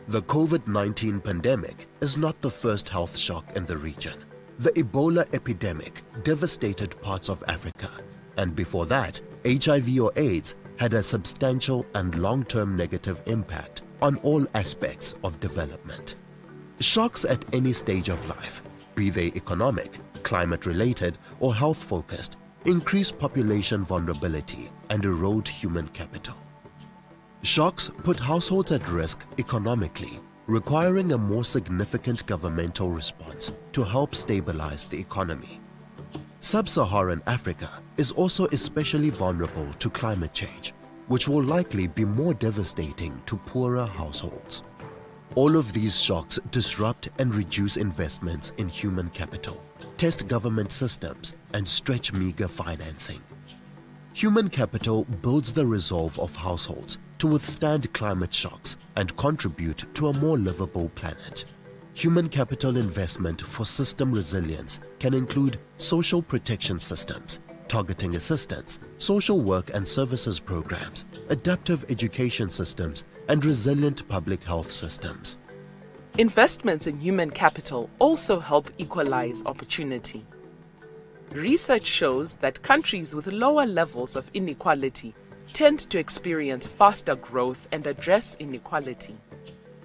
The COVID-19 pandemic is not the first health shock in the region. The Ebola epidemic devastated parts of Africa, and before that, HIV or AIDS had a substantial and long-term negative impact on all aspects of development. Shocks at any stage of life, be they economic, climate-related, or health-focused, increase population vulnerability and erode human capital. Shocks put households at risk economically, requiring a more significant governmental response to help stabilize the economy. Sub-Saharan Africa is also especially vulnerable to climate change, which will likely be more devastating to poorer households. All of these shocks disrupt and reduce investments in human capital, test government systems, and stretch meager financing. Human capital builds the resolve of households to withstand climate shocks and contribute to a more livable planet. Human capital investment for system resilience can include social protection systems, targeting assistance, social work and services programs, adaptive education systems, and resilient public health systems. Investments in human capital also help equalize opportunity. Research shows that countries with lower levels of inequality tend to experience faster growth and address inequality.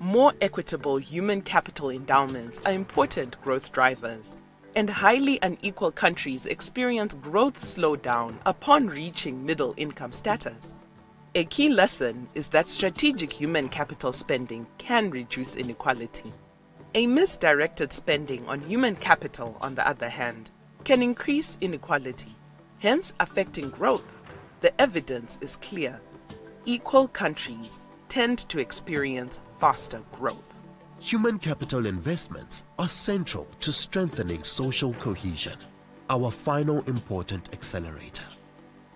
More equitable human capital endowments are important growth drivers, and highly unequal countries experience growth slowdown upon reaching middle income status. A key lesson is that strategic human capital spending can reduce inequality. A misdirected spending on human capital, on the other hand, can increase inequality, hence affecting growth. The evidence is clear. Equal countries tend to experience faster growth. Human capital investments are central to strengthening social cohesion, our final important accelerator.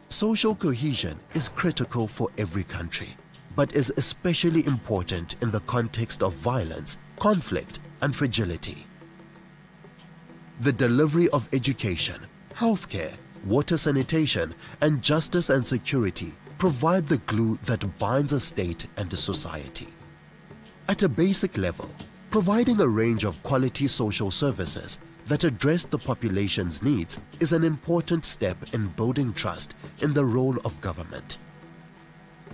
Social cohesion is critical for every country, but is especially important in the context of violence, conflict, and fragility. The delivery of education, healthcare, water sanitation, and justice and security provide the glue that binds a state and a society. At a basic level, providing a range of quality social services that address the population's needs is an important step in building trust in the role of government.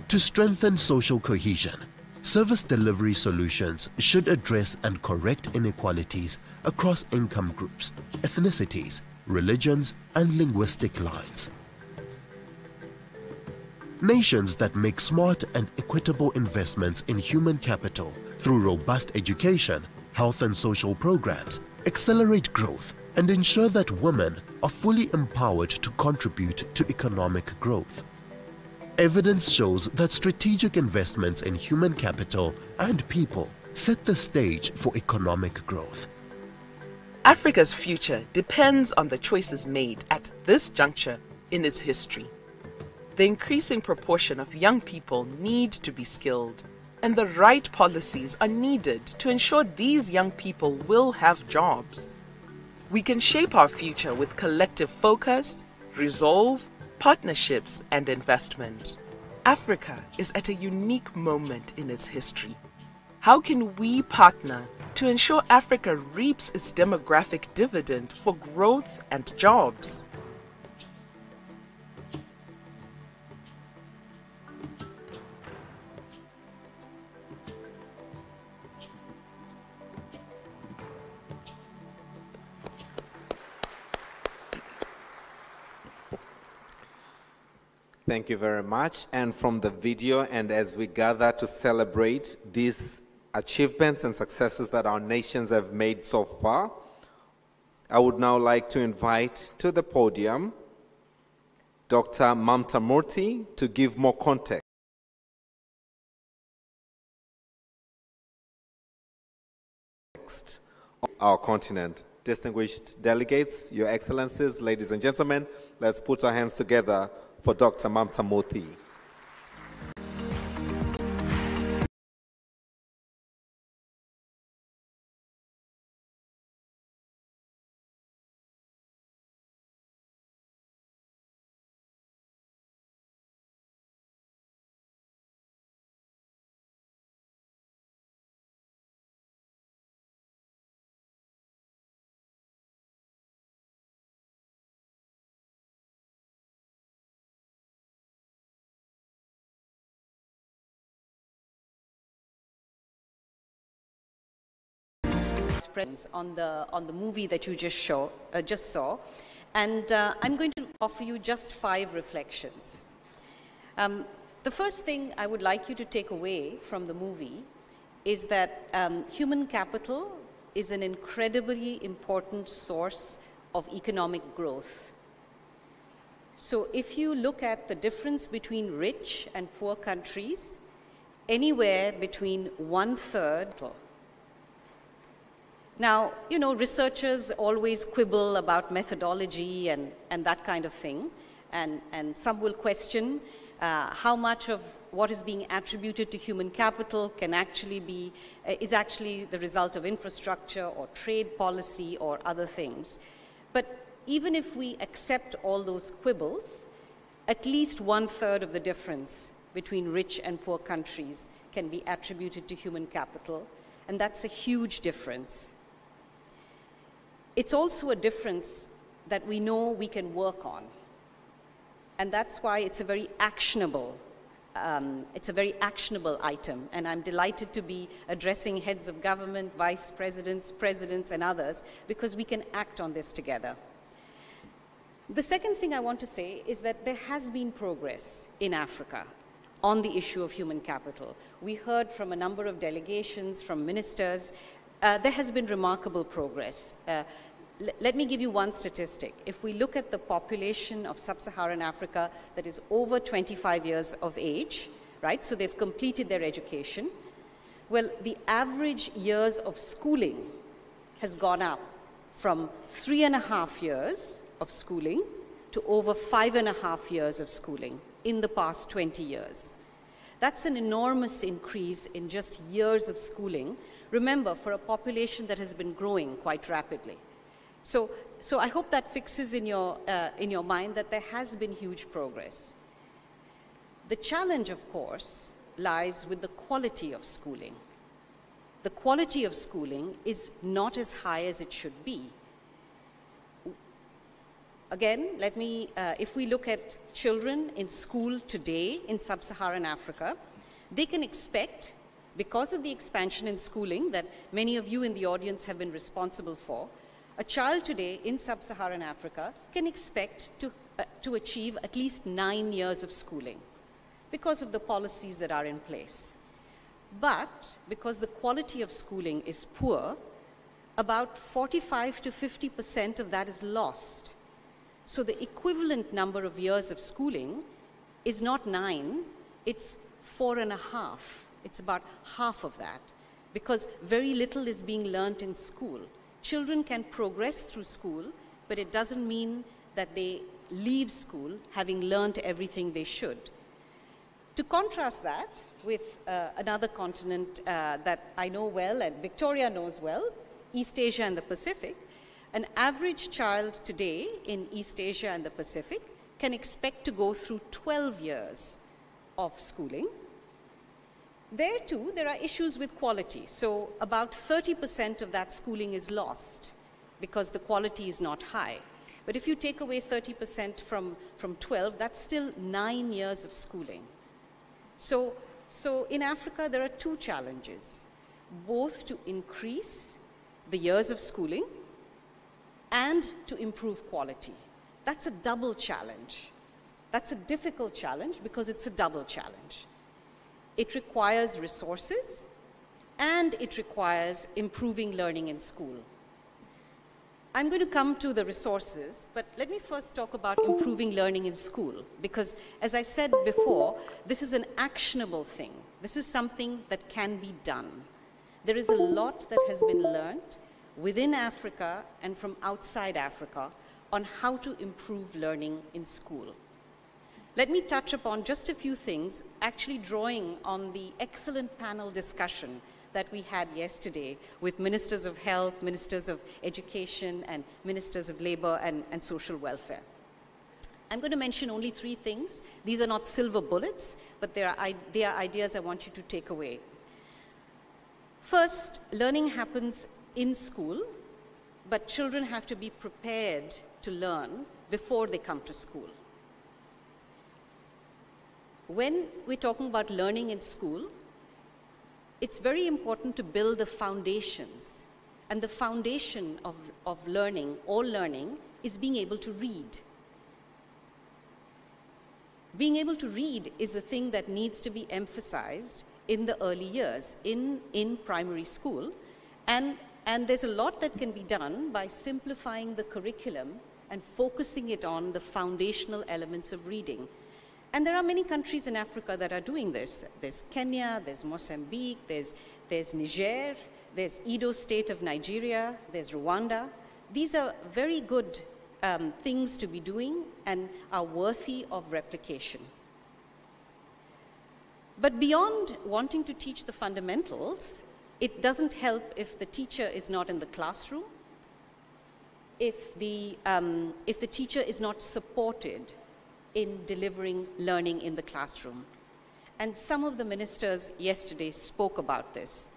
To strengthen social cohesion, service delivery solutions should address and correct inequalities across income groups, ethnicities, religions, and linguistic lines. Nations that make smart and equitable investments in human capital through robust education, health and social programs accelerate growth and ensure that women are fully empowered to contribute to economic growth. Evidence shows that strategic investments in human capital and people set the stage for economic growth. Africa's future depends on the choices made at this juncture in its history. The increasing proportion of young people need to be skilled, and the right policies are needed to ensure these young people will have jobs. We can shape our future with collective focus, resolve, partnerships, and investment. Africa is at a unique moment in its history. How can we partner to ensure Africa reaps its demographic dividend for growth and jobs? Thank you very much. And from the video, and as we gather to celebrate these achievements and successes that our nations have made so far, I would now like to invite to the podium Dr. Mamta Murthy to give more context on our continent. Distinguished delegates, Your Excellencies, ladies and gentlemen, let's put our hands together for Dr. Mamta Murthy. On the movie that you just saw, and I'm going to offer you just 5 reflections. The first thing I would like you to take away from the movie is that human capital is an incredibly important source of economic growth. So if you look at the difference between rich and poor countries, anywhere between 1/3. Now, you know, researchers always quibble about methodology and that kind of thing, and some will question how much of what is being attributed to human capital can actually be, is actually the result of infrastructure or trade policy or other things. But even if we accept all those quibbles, at least 1/3 of the difference between rich and poor countries can be attributed to human capital, and that's a huge difference. It's also a difference that we know we can work on. And that's why it's a very actionable item, and I'm delighted to be addressing heads of government, vice presidents, presidents, and others, because we can act on this together. The second thing I want to say is that there has been progress in Africa on the issue of human capital. We heard from a number of delegations, from ministers. There has been remarkable progress. Let me give you one statistic. If we look at the population of sub-Saharan Africa that is over 25 years of age, right, so they've completed their education, well, the average years of schooling has gone up from 3.5 years of schooling to over 5.5 years of schooling in the past 20 years. That's an enormous increase in just years of schooling. Remember, for a population that has been growing quite rapidly. So I hope that fixes in your mind that there has been huge progress. The challenge, of course, lies with the quality of schooling. The quality of schooling is not as high as it should be. Again, if we look at children in school today in sub-Saharan Africa, they can expect, because of the expansion in schooling that many of you in the audience have been responsible for, a child today in sub-Saharan Africa can expect to achieve at least 9 years of schooling because of the policies that are in place. But because the quality of schooling is poor, about 45 to 50% of that is lost. So the equivalent number of years of schooling is not 9, it's 4.5. It's about half of that, because very little is being learnt in school. Children can progress through school, but it doesn't mean that they leave school having learnt everything they should. To contrast that with another continent that I know well and Victoria knows well, East Asia and the Pacific, an average child today in East Asia and the Pacific can expect to go through 12 years of schooling. There too, there are issues with quality. So about 30% of that schooling is lost because the quality is not high. But if you take away 30% from 12, that's still 9 years of schooling. So in Africa, there are two challenges, both to increase the years of schooling and to improve quality. That's a double challenge. That's a difficult challenge because it's a double challenge. It requires resources and it requires improving learning in school. I'm going to come to the resources, but let me first talk about improving learning in school, because as I said before, this is an actionable thing. This is something that can be done. There is a lot that has been learned within Africa and from outside Africa on how to improve learning in school. Let me touch upon just a few things, actually drawing on the excellent panel discussion that we had yesterday with ministers of health, ministers of education, and ministers of labor and social welfare. I'm going to mention only 3 things. These are not silver bullets, but they are ideas I want you to take away. First, learning happens in school, but children have to be prepared to learn before they come to school. When we're talking about learning in school, it's very important to build the foundations. And the foundation of learning, all learning, is being able to read. Being able to read is the thing that needs to be emphasized in the early years, in primary school. And there's a lot that can be done by simplifying the curriculum and focusing it on the foundational elements of reading. And there are many countries in Africa that are doing this. There's Kenya, there's Mozambique, there's Niger, there's Edo State of Nigeria, there's Rwanda. These are very good things to be doing and are worthy of replication. But beyond wanting to teach the fundamentals, it doesn't help if the teacher is not in the classroom, if the teacher is not supported in delivering learning in the classroom. And some of the ministers yesterday spoke about this.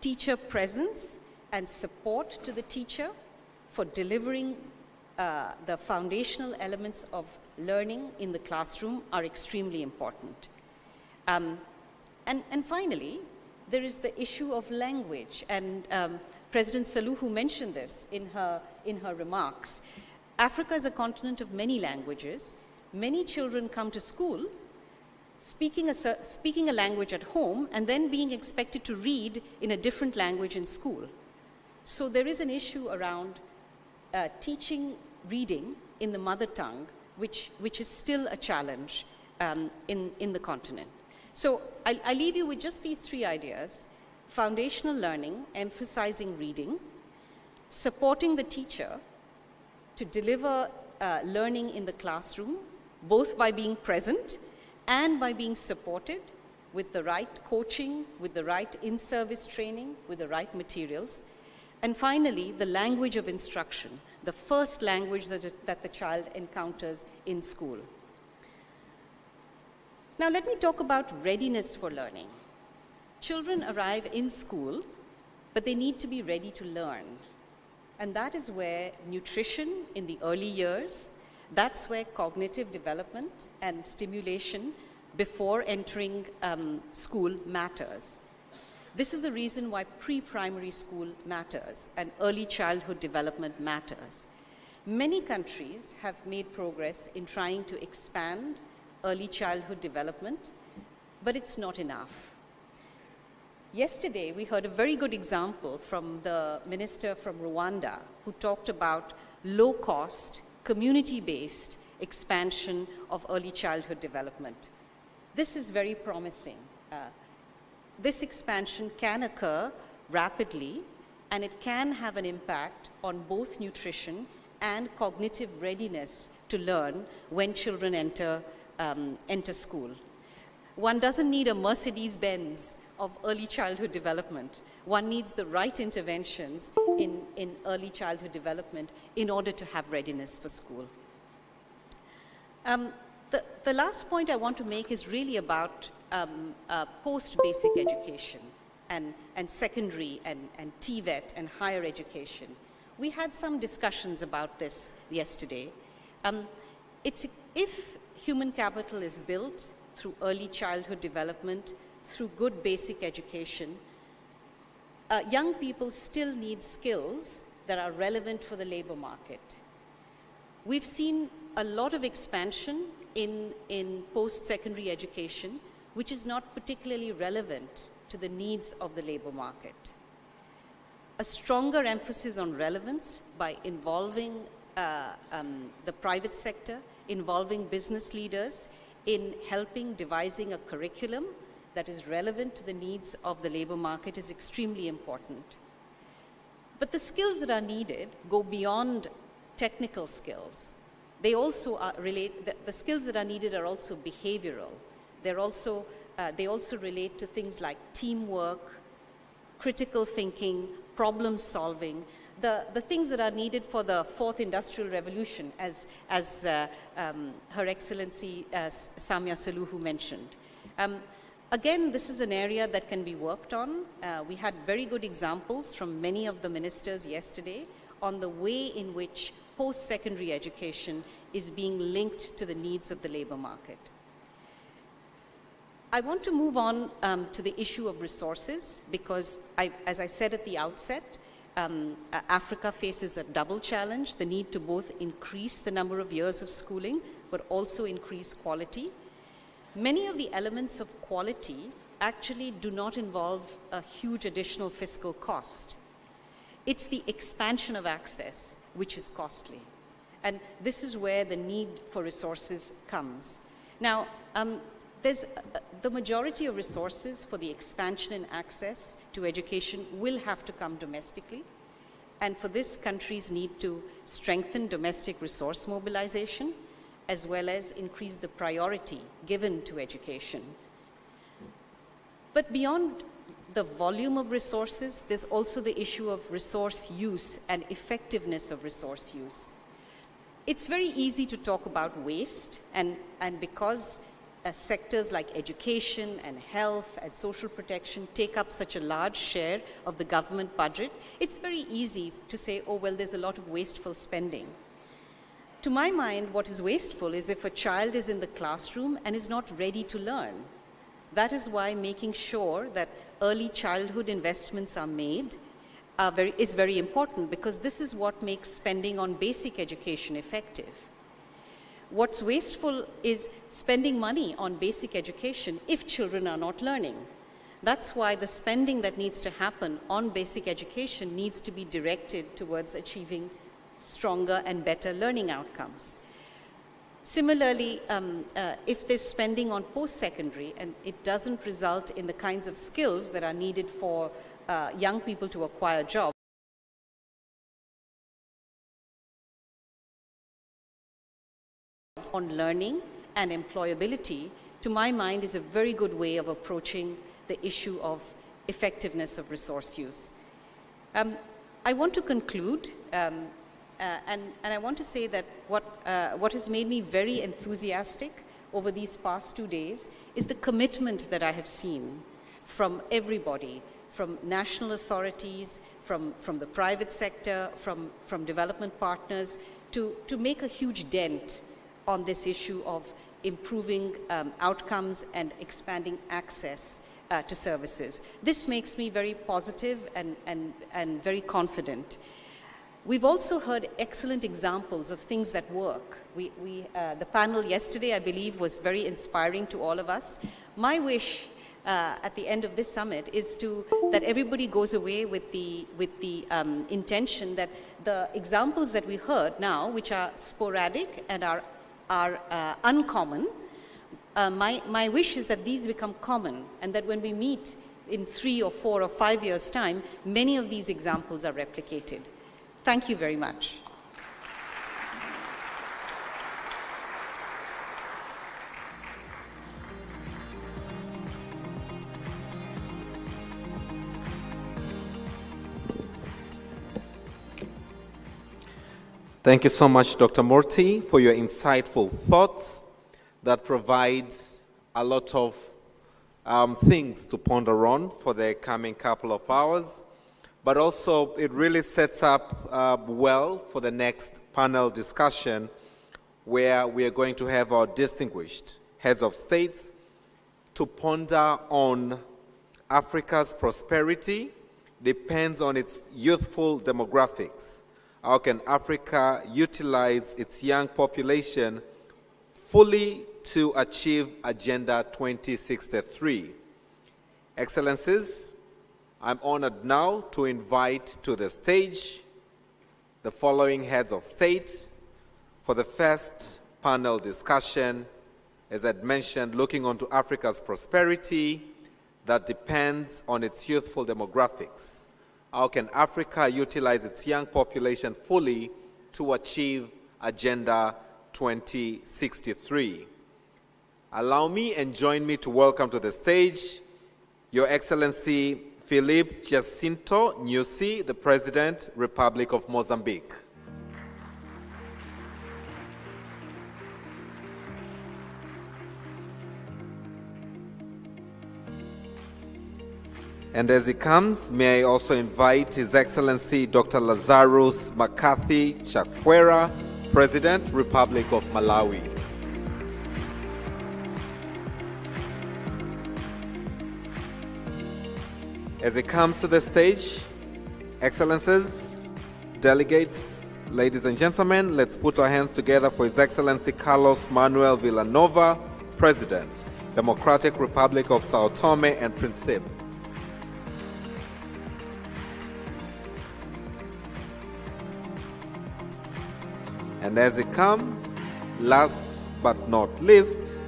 Teacher presence and support to the teacher for delivering the foundational elements of learning in the classroom are extremely important. And finally, there is the issue of language, and President Suluhu mentioned this in her remarks. Africa is a continent of many languages. Many children come to school speaking a language at home and then being expected to read in a different language in school. So there is an issue around teaching reading in the mother tongue, which is still a challenge in the continent. So I leave you with just these three ideas: foundational learning, emphasizing reading, supporting the teacher to deliver learning in the classroom, both by being present and by being supported with the right coaching, with the right in-service training, with the right materials. And finally, the language of instruction, the first language that the child encounters in school. Now let me talk about readiness for learning. Children arrive in school, but they need to be ready to learn. And that is where nutrition in the early years, that's where cognitive development and stimulation before entering school matters. This is the reason why pre-primary school matters and early childhood development matters. Many countries have made progress in trying to expand early childhood development, but it's not enough. Yesterday, we heard a very good example from the minister from Rwanda, who talked about low-cost, community-based expansion of early childhood development. This is very promising. This expansion can occur rapidly, and it can have an impact on both nutrition and cognitive readiness to learn when children enter school. One doesn't need a Mercedes-Benz of early childhood development. One needs the right interventions in early childhood development in order to have readiness for school. The last point I want to make is really about post-basic education and secondary and TVET and higher education. We had some discussions about this yesterday. If human capital is built through early childhood development, through good basic education, young people still need skills that are relevant for the labor market. We've seen a lot of expansion in post-secondary education, which is not particularly relevant to the needs of the labor market. A stronger emphasis on relevance by involving the private sector, involving business leaders in helping devising a curriculum that is relevant to the needs of the labor market is extremely important. But the skills that are needed go beyond technical skills. They also the skills that are needed are also behavioral. They also relate to things like teamwork, critical thinking, problem solving, the things that are needed for the fourth industrial revolution, as Her Excellency Samia Suluhu mentioned. Again, this is an area that can be worked on. We had very good examples from many of the ministers yesterday on the way in which post-secondary education is being linked to the needs of the labor market. I want to move on to the issue of resources because, as I said at the outset, Africa faces a double challenge, the need to both increase the number of years of schooling, but also increase quality. Many of the elements of quality actually do not involve a huge additional fiscal cost. It's the expansion of access which is costly. And this is where the need for resources comes. Now, the majority of resources for the expansion and access to education will have to come domestically. And for this, countries need to strengthen domestic resource mobilization as well as increase the priority given to education. But beyond the volume of resources, there's also the issue of resource use and effectiveness of resource use. It's very easy to talk about waste, and because sectors like education and health and social protection take up such a large share of the government budget, it's very easy to say, oh, well, there's a lot of wasteful spending. to my mind, what is wasteful is if a child is in the classroom and is not ready to learn. That is why making sure that early childhood investments are made is very important, because this is what makes spending on basic education effective. What's wasteful is spending money on basic education if children are not learning. That's why the spending that needs to happen on basic education needs to be directed towards achieving stronger and better learning outcomes. Similarly, if there's spending on post-secondary and it doesn't result in the kinds of skills that are needed for young people to acquire jobs, on learning and employability, to my mind, is a very good way of approaching the issue of effectiveness of resource use. I want to conclude, and I want to say that what has made me very enthusiastic over these past 2 days is the commitment that I have seen from everybody, from national authorities, from the private sector, from development partners, to make a huge dent on this issue of improving outcomes and expanding access to services. This makes me very positive and very confident. We've also heard excellent examples of things that work. The panel yesterday, I believe, was very inspiring to all of us. My wish at the end of this summit is that everybody goes away with the intention that the examples that we heard now, which are sporadic and are uncommon, my wish is that these become common, and that when we meet in 3 or 4 or 5 years' time, many of these examples are replicated. Thank you very much. Thank you so much, Dr. Murthy, for your insightful thoughts that provide a lot of things to ponder on for the coming couple of hours. But also, it really sets up well for the next panel discussion, where we are going to have our distinguished heads of states to ponder on Africa's prosperity depends on its youthful demographics. How can Africa utilize its young population fully to achieve Agenda 2063? Excellencies, I'm honored now to invite to the stage the following heads of state for the first panel discussion, as I'd mentioned, looking onto Africa's prosperity that depends on its youthful demographics. How can Africa utilize its young population fully to achieve Agenda 2063? Allow me and join me to welcome to the stage Your Excellency Philippe Jacinto Nyusi, the President, Republic of Mozambique. And as he comes, may I also invite His Excellency Dr. Lazarus McCarthy Chakwera, President, Republic of Malawi. As he comes to the stage, Excellencies, delegates, ladies and gentlemen, let's put our hands together for His Excellency Carlos Manuel Villanova, President, Democratic Republic of Sao Tome and Principe. And as it comes, last but not least,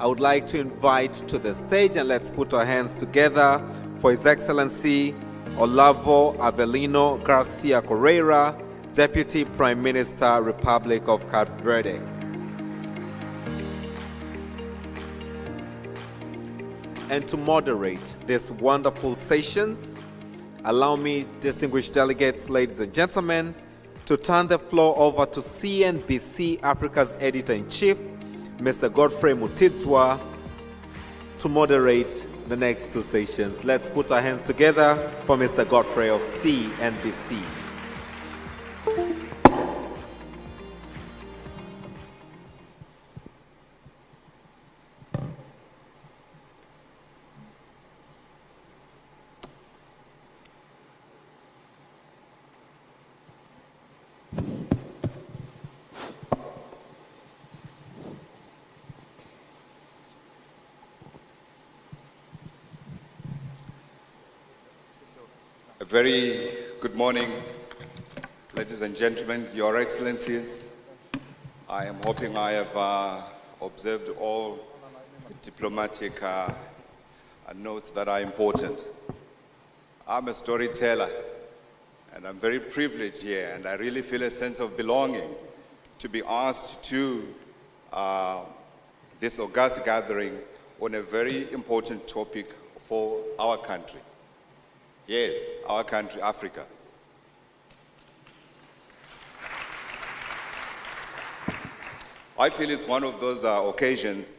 I would like to invite to the stage, and let's put our hands together for His Excellency Olavo Avelino Garcia Correira, Deputy Prime Minister, Republic of Cape Verde. And to moderate these wonderful sessions, allow me, distinguished delegates, ladies and gentlemen, to turn the floor over to CNBC Africa's Editor-in-Chief, Mr. Godfrey Mutitswa, to moderate the next two sessions. Let's put our hands together for Mr. Godfrey of CNBC. very good morning, ladies and gentlemen, Your Excellencies. I am hoping I have observed all the diplomatic notes that are important. I'm a storyteller, and I'm very privileged here, and I really feel a sense of belonging to be asked to this august gathering on a very important topic for our country. Yes, our country, Africa. I feel it's one of those occasions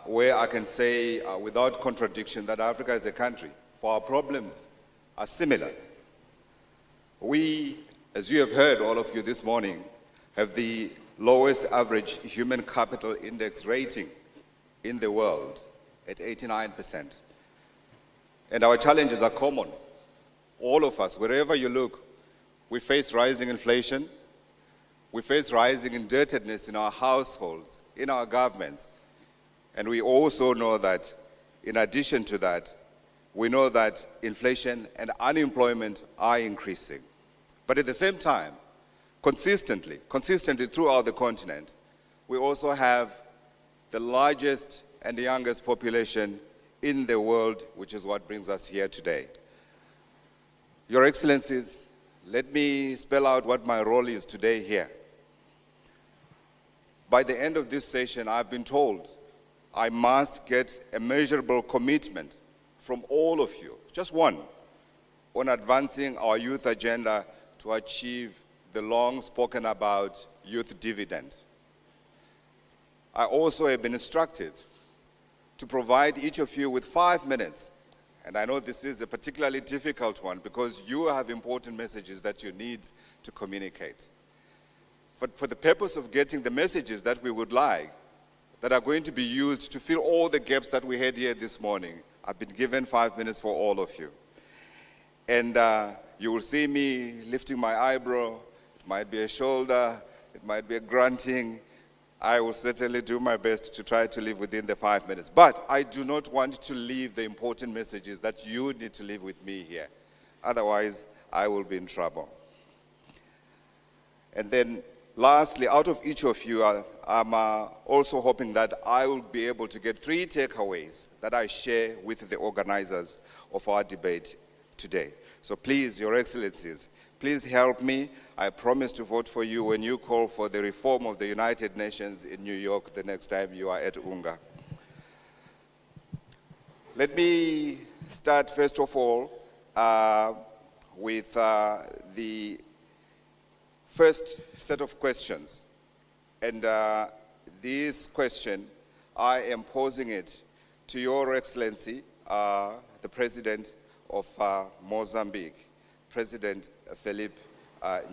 where I can say without contradiction that Africa is a country, for our problems are similar. We, as you have heard, all of you this morning, have the lowest average human capital index rating in the world at 89%. And our challenges are common. All of us, wherever you look, we face rising inflation, we face rising indebtedness in our households, in our governments. And we also know that, in addition to that, we know that inflation and unemployment are increasing. But at the same time, consistently throughout the continent, we also have the largest and the youngest population in the world, which is what brings us here today. Your Excellencies, let me spell out what my role is today here. By the end of this session, I've been told I must get a measurable commitment from all of you, just one, on advancing our youth agenda to achieve the long spoken about youth dividend. I also have been instructed to provide each of you with 5 minutes. And I know this is a particularly difficult one because you have important messages that you need to communicate. But for the purpose of getting the messages that we would like, that are going to be used to fill all the gaps that we had here this morning, I've been given 5 minutes for all of you. And you will see me lifting my eyebrow. It might be a shoulder, it might be a grunting. I will certainly do my best to try to live within the 5 minutes. But I do not want to leave the important messages that you need to leave with me here. Otherwise, I will be in trouble. And then, lastly, out of each of you, I'm also hoping that I will be able to get 3 takeaways that I share with the organizers of our debate today. So please, Your Excellencies, please help me. I promise to vote for you when you call for the reform of the United Nations in New York the next time you are at UNGA. Let me start, first of all, with the first set of questions. And this question, I am posing it to Your Excellency, the President of Mozambique, President Filipe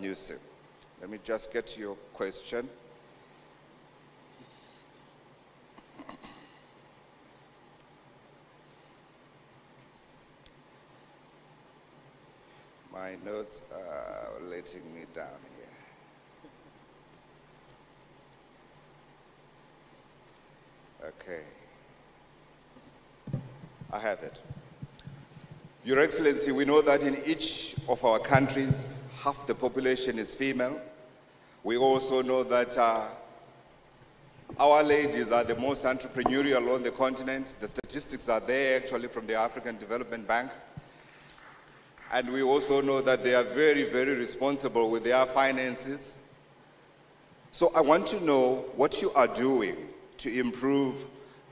Nyusi. Let me just get to your question. My notes are letting me down here. Okay. I have it. Your Excellency, we know that in each of our countries, half the population is female. We also know that our ladies are the most entrepreneurial on the continent. The statistics are there actually from the African Development Bank. And we also know that they are very, very responsible with their finances. So I want to know what you are doing to improve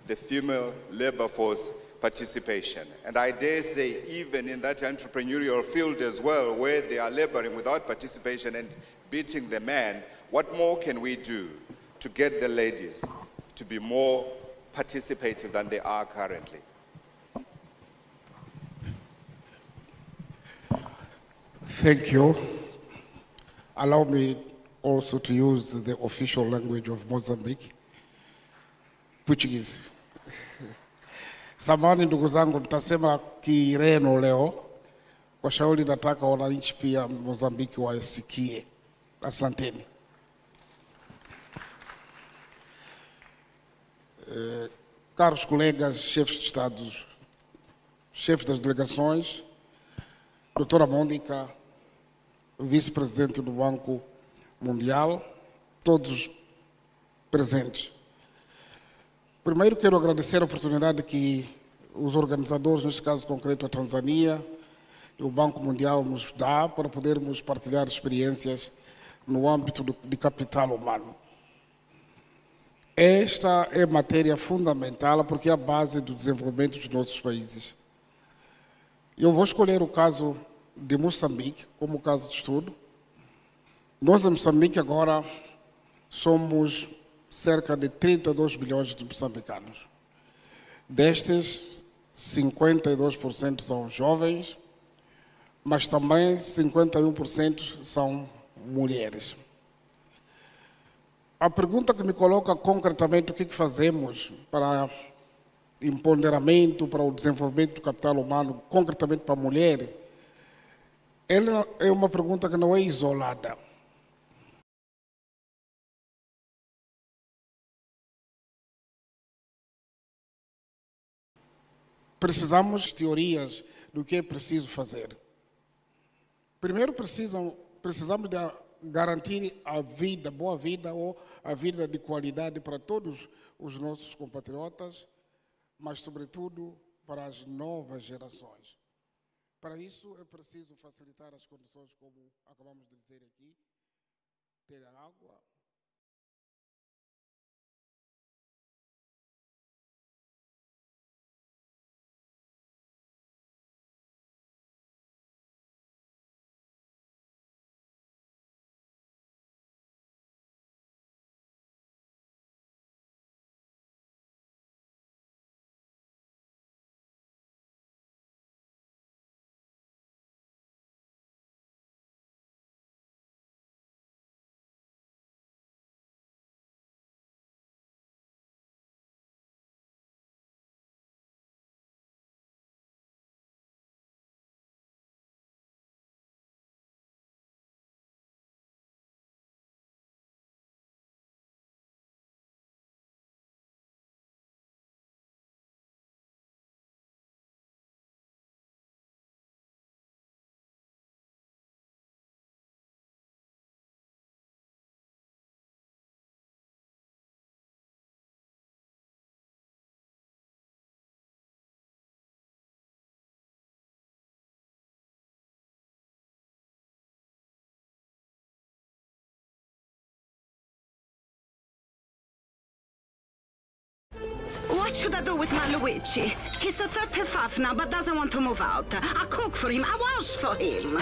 the female labor force participation. And I dare say even in that entrepreneurial field as well, where they are laboring without participation and beating the man, what more can we do to get the ladies to be more participative than they are currently? Thank you. Allow me also to use the official language of Mozambique, Portuguese. Samahani ndugu zangu, nitasema Kireno leo. Kwa shauri nataka wananchi pia Mozambiki wasikie. Asanteni. Caros colegas, chefes de Estado, chefes das delegações, doutora Mônica, vice-presidente do Banco Mundial, todos presentes. Primeiro, quero agradecer a oportunidade que os organizadores, neste caso concreto a Tanzânia e o Banco Mundial, nos dá para podermos partilhar experiências no âmbito de capital humano. Esta é matéria fundamental porque é a base do desenvolvimento dos nossos países. Eu vou escolher o caso de Moçambique como caso de estudo. Nós, em Moçambique, agora somos cerca de 32 milhões de moçambicanos. Destes, 52% são jovens, mas também 51% são mulheres. A pergunta que me coloca concretamente o que fazemos para empoderamento, para o desenvolvimento do capital humano, concretamente para a mulher, ela é uma pergunta que não é isolada. Precisamos de teorias do que é preciso fazer. Primeiro, precisamos de garantir a vida, boa vida ou a vida de qualidade para todos os nossos compatriotas, mas, sobretudo, para as novas gerações. Para isso, é preciso facilitar as condições, como acabamos de dizer aqui, ter água. What should I do with my Luigi? He's 35 now, but doesn't want to move out. I cook for him. I wash for him.